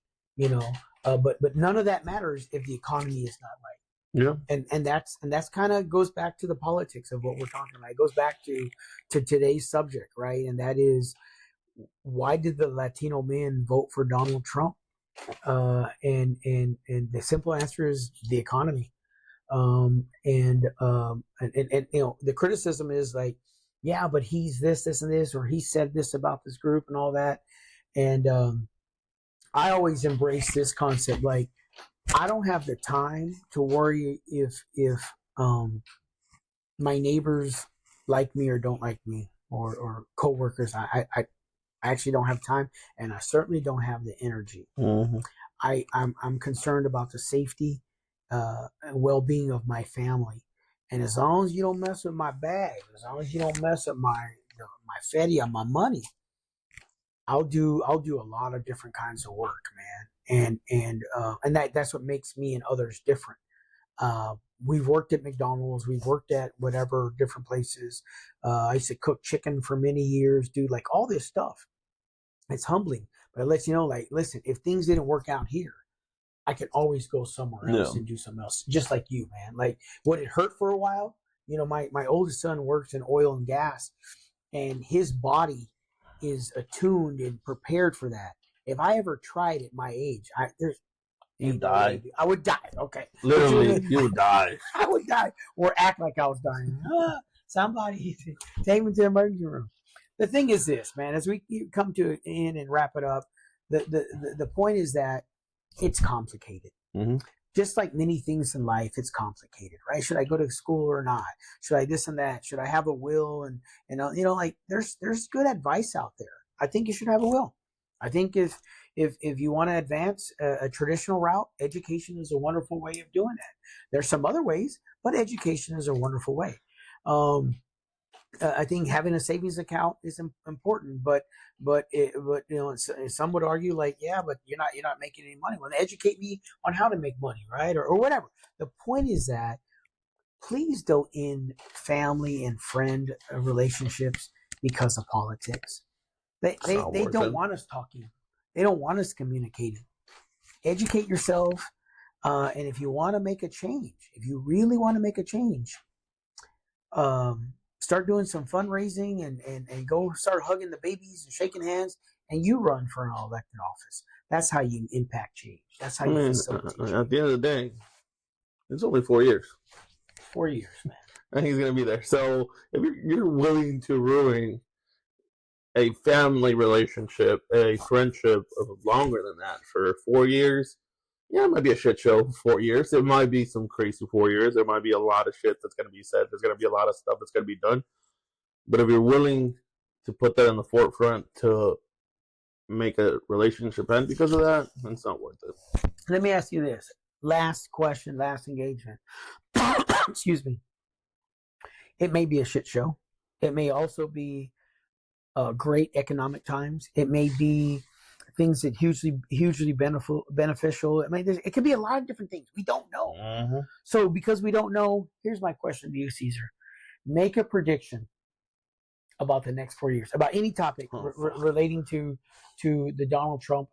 but none of that matters if the economy is not right. Yeah. And that's kind of goes back to the politics of what we're talking about. It goes back to today's subject, right? And that is, why did the Latino men vote for Donald Trump? And the simple answer is the economy. The criticism is like, yeah, but he's this, and this, or he said this about this group and all that. And I always embrace this concept. Like, I don't have the time to worry if my neighbors like me or don't like me, or coworkers. I actually don't have time, and I certainly don't have the energy. Mm-hmm. I'm concerned about the safety well-being of my family. And as long as you don't mess with my bag, as long as you don't mess with my fatty on my money, I'll do a lot of different kinds of work, man. And that's what makes me and others different. We've worked at McDonald's, we've worked at whatever different places. I used to cook chicken for many years, dude. Like all this stuff, it's humbling, but it lets you know, like, listen, if things didn't work out here, I can always go somewhere else and do something else. Just like you, man. Like, would it hurt for a while? You know, my oldest son works in oil and gas, and his body is attuned and prepared for that. If I ever tried at my age, you die. I would die. Okay. Literally, you would die. I would die. Or act like I was dying. Somebody take me to the emergency room. The thing is this, man, as we come to an end and wrap it up, the point is that it's complicated. Mm-hmm. Just like many things in life, it's complicated, right? Should I go to school or not? Should I this and that? Should I have a will? And you know, like there's good advice out there. I think you should have a will. I think if you want to advance a traditional route, education is a wonderful way of doing it. There's some other ways, but education is a wonderful way. I think having a savings account is important, but you know, some would argue like, yeah, but you're not making any money. Well, educate me on how to make money, right? Or whatever. The point is that please don't end family and friend relationships because of politics. They don't want us talking. They don't want us communicating. Educate yourself, and if you want to make a change, if you really want to make a change, start doing some fundraising and go start hugging the babies and shaking hands, and you run for an elected office. That's how you impact change. That's how you facilitate change. At the end of the day, it's only 4 years. 4 years, man. And he's going to be there. So if you're willing to ruin a family relationship, a friendship of longer than that for 4 years, yeah, it might be a shit show for 4 years. It might be some crazy 4 years. There might be a lot of shit that's going to be said. There's going to be a lot of stuff that's going to be done. But if you're willing to put that in the forefront to make a relationship end because of that, then it's not worth it. Let me ask you this. Last question, last engagement. Excuse me. It may be a shit show. It may also be great economic times. It may be things that hugely beneficial. I mean, it could be a lot of different things. We don't know. Mm-hmm. So because we don't know, here's my question to you, Cesar. Make a prediction about the next 4 years, about any topic relating to the Donald Trump,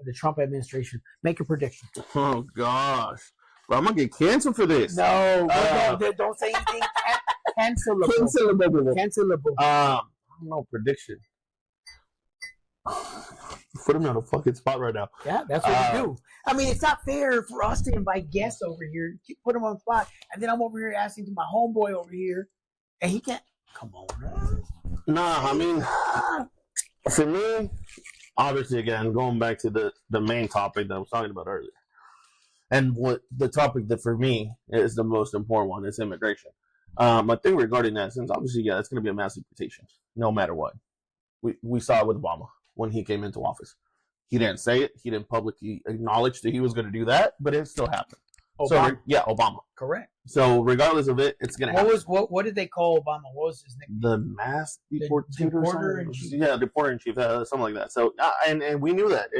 the Trump administration. Make a prediction. Oh, gosh. Well, I'm going to get canceled for this. No, don't say anything. Cancelable. Cancelable. I don't know, prediction. Put me on a fucking spot right now. Yeah, that's what we do. I mean, it's not fair for us to invite guests over here, put them on the spot, and then I'm over here asking to my homeboy over here, and he can't. Come on, man. Nah, I mean, for me, obviously, again, going back to the main topic that I was talking about earlier, and what the topic that for me is the most important one is immigration. My thing regarding that, since obviously, yeah, it's going to be a mass deportation, no matter what. We saw it with Obama when he came into office. He didn't say it. He didn't publicly acknowledge that he was going to do that, but it still happened. Obama. So, yeah, Obama. Correct. So regardless of it, it's going to happen. What did they call Obama? What was his name? The mass deporter-in-chief. Yeah, deporter-in-chief, something like that. So, and we knew that.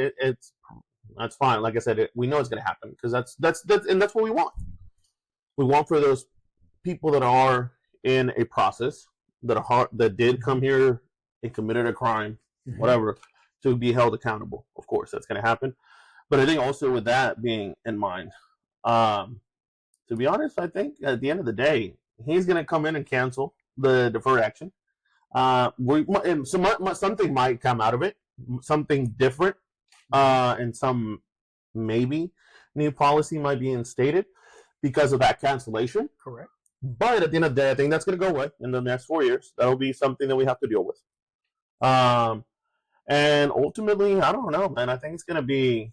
That's fine. Like I said, we know it's going to happen because that's what we want. We want for those people that are in a process that did come here and committed a crime, whatever, to be held accountable. Of course, that's going to happen. But I think also with that being in mind, to be honest, I think at the end of the day, he's going to come in and cancel the deferred action. Something might come out of it, something different, and some maybe new policy might be instated because of that cancellation. Correct. But at the end of the day, I think that's going to go away in the next 4 years. That'll be something that we have to deal with. And ultimately, I don't know, man. I think it's going to be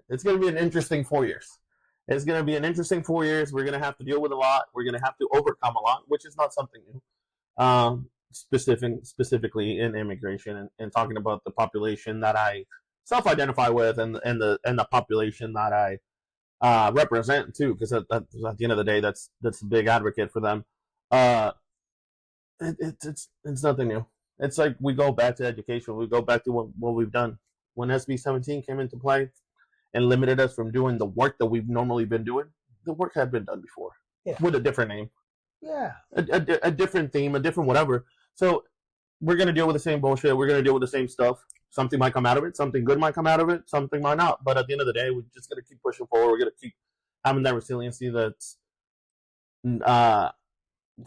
an interesting 4 years. It's going to be an interesting 4 years. We're going to have to deal with a lot. We're going to have to overcome a lot, which is not something new. Specifically in immigration and talking about the population that I self-identify with and the population that I represent too, because at the end of the day, that's a big advocate for them. It's nothing new. It's like we go back to education. We go back to what we've done. When SB 17 came into play and limited us from doing the work that we've normally been doing, the work had been done before with a different name. Yeah. A different theme, a different whatever. So we're going to deal with the same bullshit. We're going to deal with the same stuff. Something might come out of it. Something good might come out of it. Something might not. But at the end of the day, we're just going to keep pushing forward. We're going to keep having that resiliency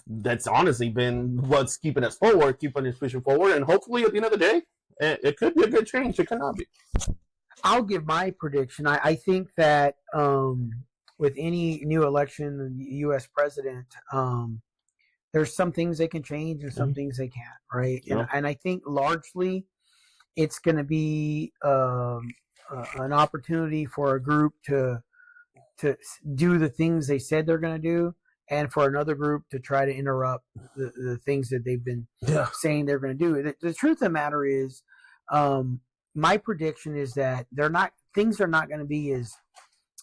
that's honestly been what's keeping us forward, keeping us pushing forward. And hopefully at the end of the day, it could be a good change. It could not be. I'll give my prediction. I think that with any new election, U.S. president, there's some things they can change and some things they can't, right? Yeah. And I think largely it's going to be an opportunity for a group to do the things they said they're going to do, and for another group to try to interrupt the things that they've been saying they're going to do. The truth of the matter is, my prediction is that things are not going to be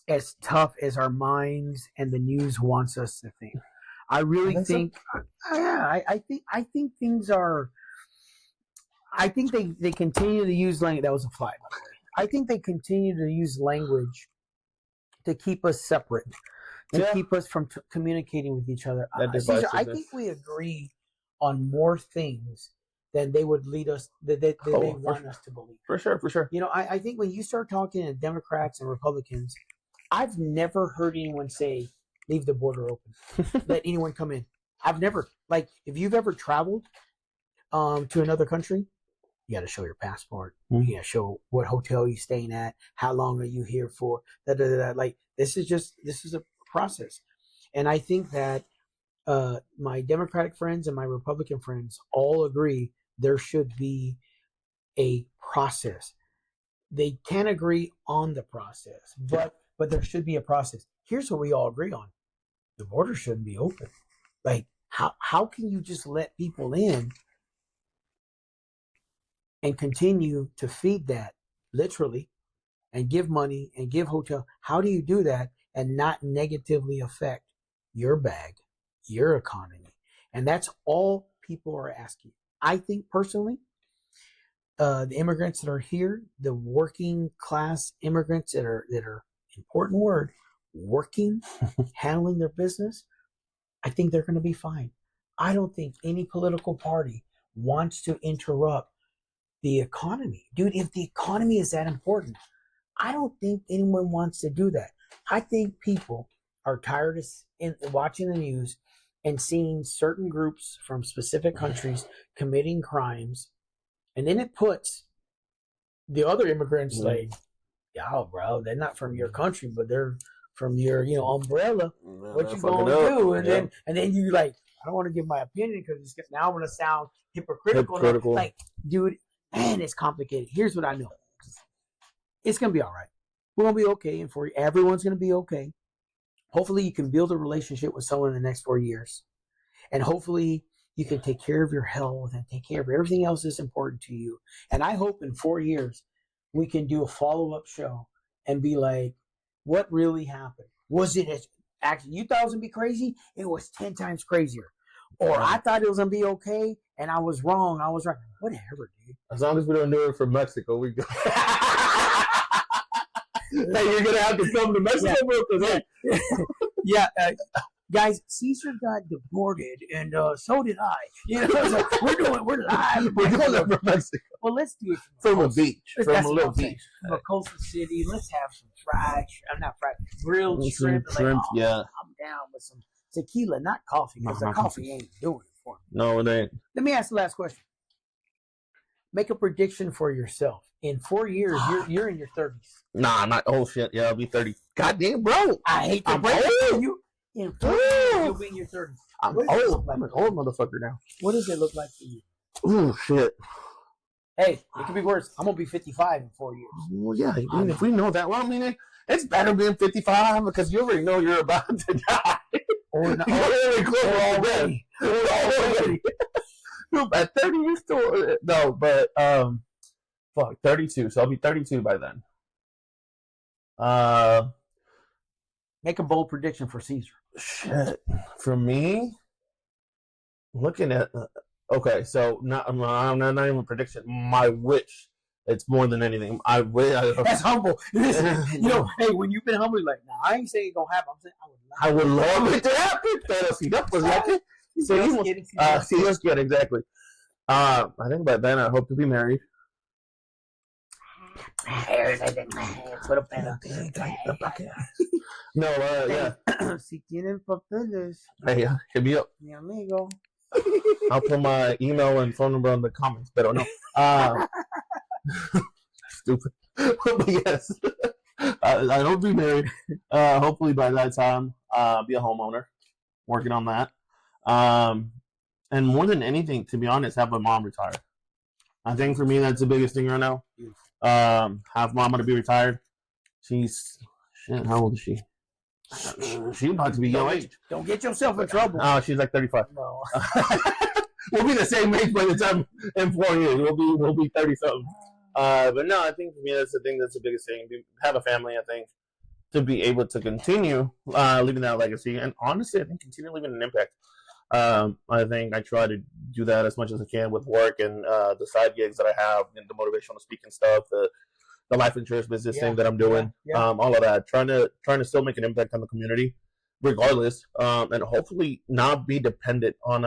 as tough as our minds and the news wants us to think. I really think, I think things are. I think they continue to use language. That was a fly, by the way. I think they continue to use language to keep us separate, to keep us from communicating with each other. Cesar, I think we agree on more things than they would lead us, that they want us to believe. For sure. You know, I think when you start talking to Democrats and Republicans, I've never heard anyone say, leave the border open, let anyone come in. I've never, like, if you've ever traveled to another country, you got to show your passport. You got to show what hotel you're staying at. How long are you here for? Like, this is a process. And I think that my Democratic friends and my Republican friends all agree there should be a process. They can agree on the process, but there should be a process. Here's what we all agree on. The border shouldn't be open. Like, how can you just let people in and continue to feed that, literally, and give money and give hotel? How do you do that and not negatively affect your bag, your economy? And that's all people are asking. I think personally, the immigrants that are here, the working class immigrants that are important word, working, handling their business, I think they're going to be fine. I don't think any political party wants to interrupt the economy. Dude, if the economy is that important, I don't think anyone wants to do that. I think people are tired of watching the news and seeing certain groups from specific countries committing crimes, and then it puts the other immigrants like, yo, bro, they're not from your country, but they're from your, umbrella. What you gonna do? And then you like, I don't want to give my opinion because now I'm gonna sound hypocritical. Like, dude, man, it's complicated. Here's what I know: it's gonna be all right. We're gonna be okay, and for everyone's gonna be okay. Hopefully, you can build a relationship with someone in the next 4 years, and hopefully, you can take care of your health and take care of everything else that's important to you. And I hope in 4 years we can do a follow-up show and be like, what really happened? Was it actually, you thought it was going to be crazy? It was 10 times crazier. Or I thought it was going to be okay, and I was wrong. Whatever, dude. As long as we don't do it from Mexico, we go. Hey, you're going to have to come to Mexico, bro. Guys, Cesar got deported, and so did I. We're live. We're going from Mexico. Well, let's do it from a beach. From a little beach. From a coastal city. Let's have some grilled shrimp. I'm down with some tequila, not coffee, because the coffee ain't doing it for me. No, it ain't. Let me ask the last question. Make a prediction for yourself. In 4 years, you're in your 30s. Nah, not. Oh, shit. Yeah, I'll be 30. Goddamn, bro. I hate to break it to you. In 4 years, you'll be in your 30s. I'm old. I'm an old motherfucker now. What does it look like for you? Oh, shit. Hey, it could be worse. I'm going to be 55 in 4 years. Well, yeah. I mean, if we know that, well, I mean, it's better being 55 because you already know you're about to die. Or not. Already. At 30, you still... No, but... Fuck, 32. So I'll be 32 by then. Make a bold prediction for Cesar. Shit. For me, looking at okay, so not even a prediction. My wish. It's more than anything. That's humble. Listen, hey, when you've been humble, like, nah, I ain't saying it's gonna happen. I'm saying I would love it to happen. Pero si no, pues ya que. Si Dios quiere, exactly. I think by then I hope to be married. No, yeah. Si tienen papeles. Hey, hit me up. Mi amigo. I'll put my email and phone number in the comments, but no. Stupid. But yes, I hope to be married. Hopefully by that time, be a homeowner. Working on that. And more than anything, to be honest, have my mom retire. I think for me, that's the biggest thing right now. Have mom to be retired. She's, shit, how old is she? She's about to be your age. Don't get yourself in trouble. Oh, she's like 35. No. We'll be the same age by the time in 4 years. We'll be 30 something. But no, I think for me that's the thing. That's the biggest thing. Have a family. I think to be able to continue leaving that legacy, and honestly, I think continue leaving an impact. I think I try to do that as much as I can with work and the side gigs that I have, and the motivational speaking stuff, the life insurance business thing that I'm doing, all of that. Trying to still make an impact on the community, regardless, and hopefully not be dependent on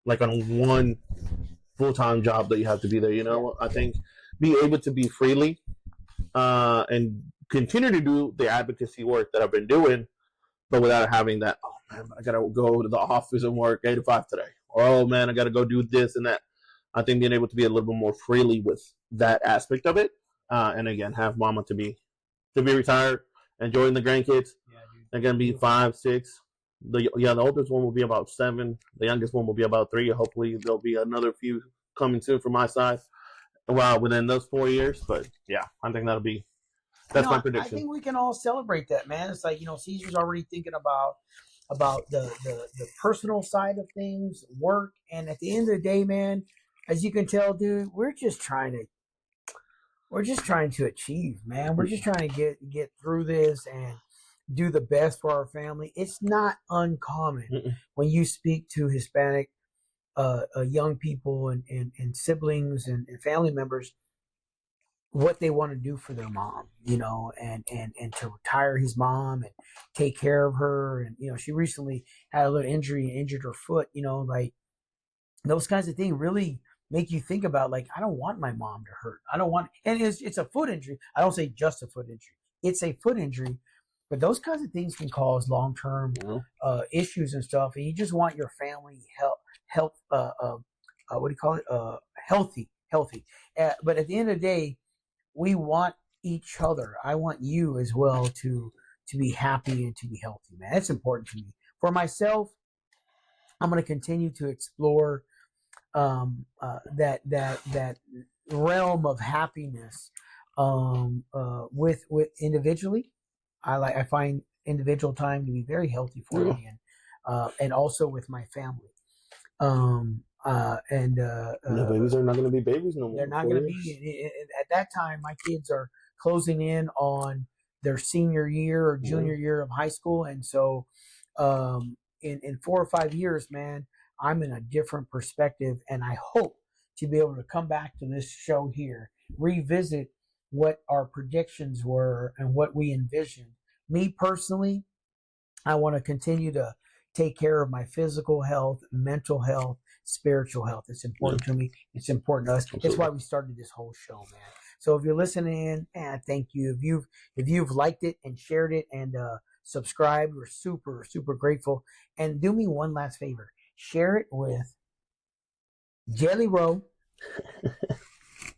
one full-time job that you have to be there. I think be able to be freely and continue to do the advocacy work that I've been doing, but without having that, oh man, I gotta go to the office and work 8 to 5 today. Or, oh man, I gotta go do this and that. I think being able to be a little bit more freely with that aspect of it, and again, have mama to be retired, enjoying the grandkids. They're gonna be 5, 6. The oldest one will be about 7. The youngest one will be about 3. Hopefully, there'll be another few coming soon from my side. Within those 4 years, but yeah, I think that's my prediction. I think we can all celebrate that, man. It's like, Cesar's already thinking about the personal side of things, work, and at the end of the day, man, as you can tell, dude, we're just trying to achieve, man. We're just trying to get through this and do the best for our family. It's not uncommon when you speak to Hispanic young people and siblings and family members what they want to do for their mom, and to retire his mom and take care of her. And, she recently had a little injury and injured her foot, like those kinds of things really make you think about, like, I don't want my mom to hurt. I don't want, and it's a foot injury. I don't say just a foot injury. It's a foot injury, but those kinds of things can cause long-term issues and stuff. And you just want your family healthy. But at the end of the day, we want each other. I want you as well to be happy and to be healthy, man. That's important to me. For myself, I'm going to continue to explore that realm of happiness with individually. I find individual time to be very healthy for me, and also with my family. The babies are not going to be babies no more. They're not going to be. At that time, my kids are closing in on their senior year or junior year of high school, and so in 4 or 5 years, man, I'm in a different perspective, and I hope to be able to come back to this show here, revisit what our predictions were and what we envisioned. Me personally, I want to continue to take care of my physical health, mental health, spiritual health. It's important to me. It's important to us. Absolutely. That's why we started this whole show, man. So if you're listening in, thank you. If you've liked it and shared it and subscribed, we're super, super grateful. And do me one last favor. Share it with Jelly Rowe,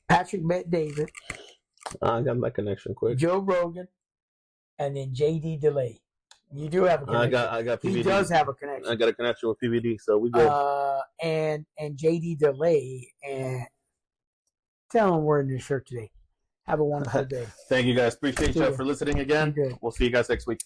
Patrick Bet David. I got my connection quick. Joe Rogan, and then JD Delay. You do have a connection. I got PVD. He does have a connection. I got a connection with PVD, so we good. And JD Delay, and tell him we're in this shirt today. Have a wonderful day. Thank you guys. Appreciate you for listening again. We'll see you guys next week.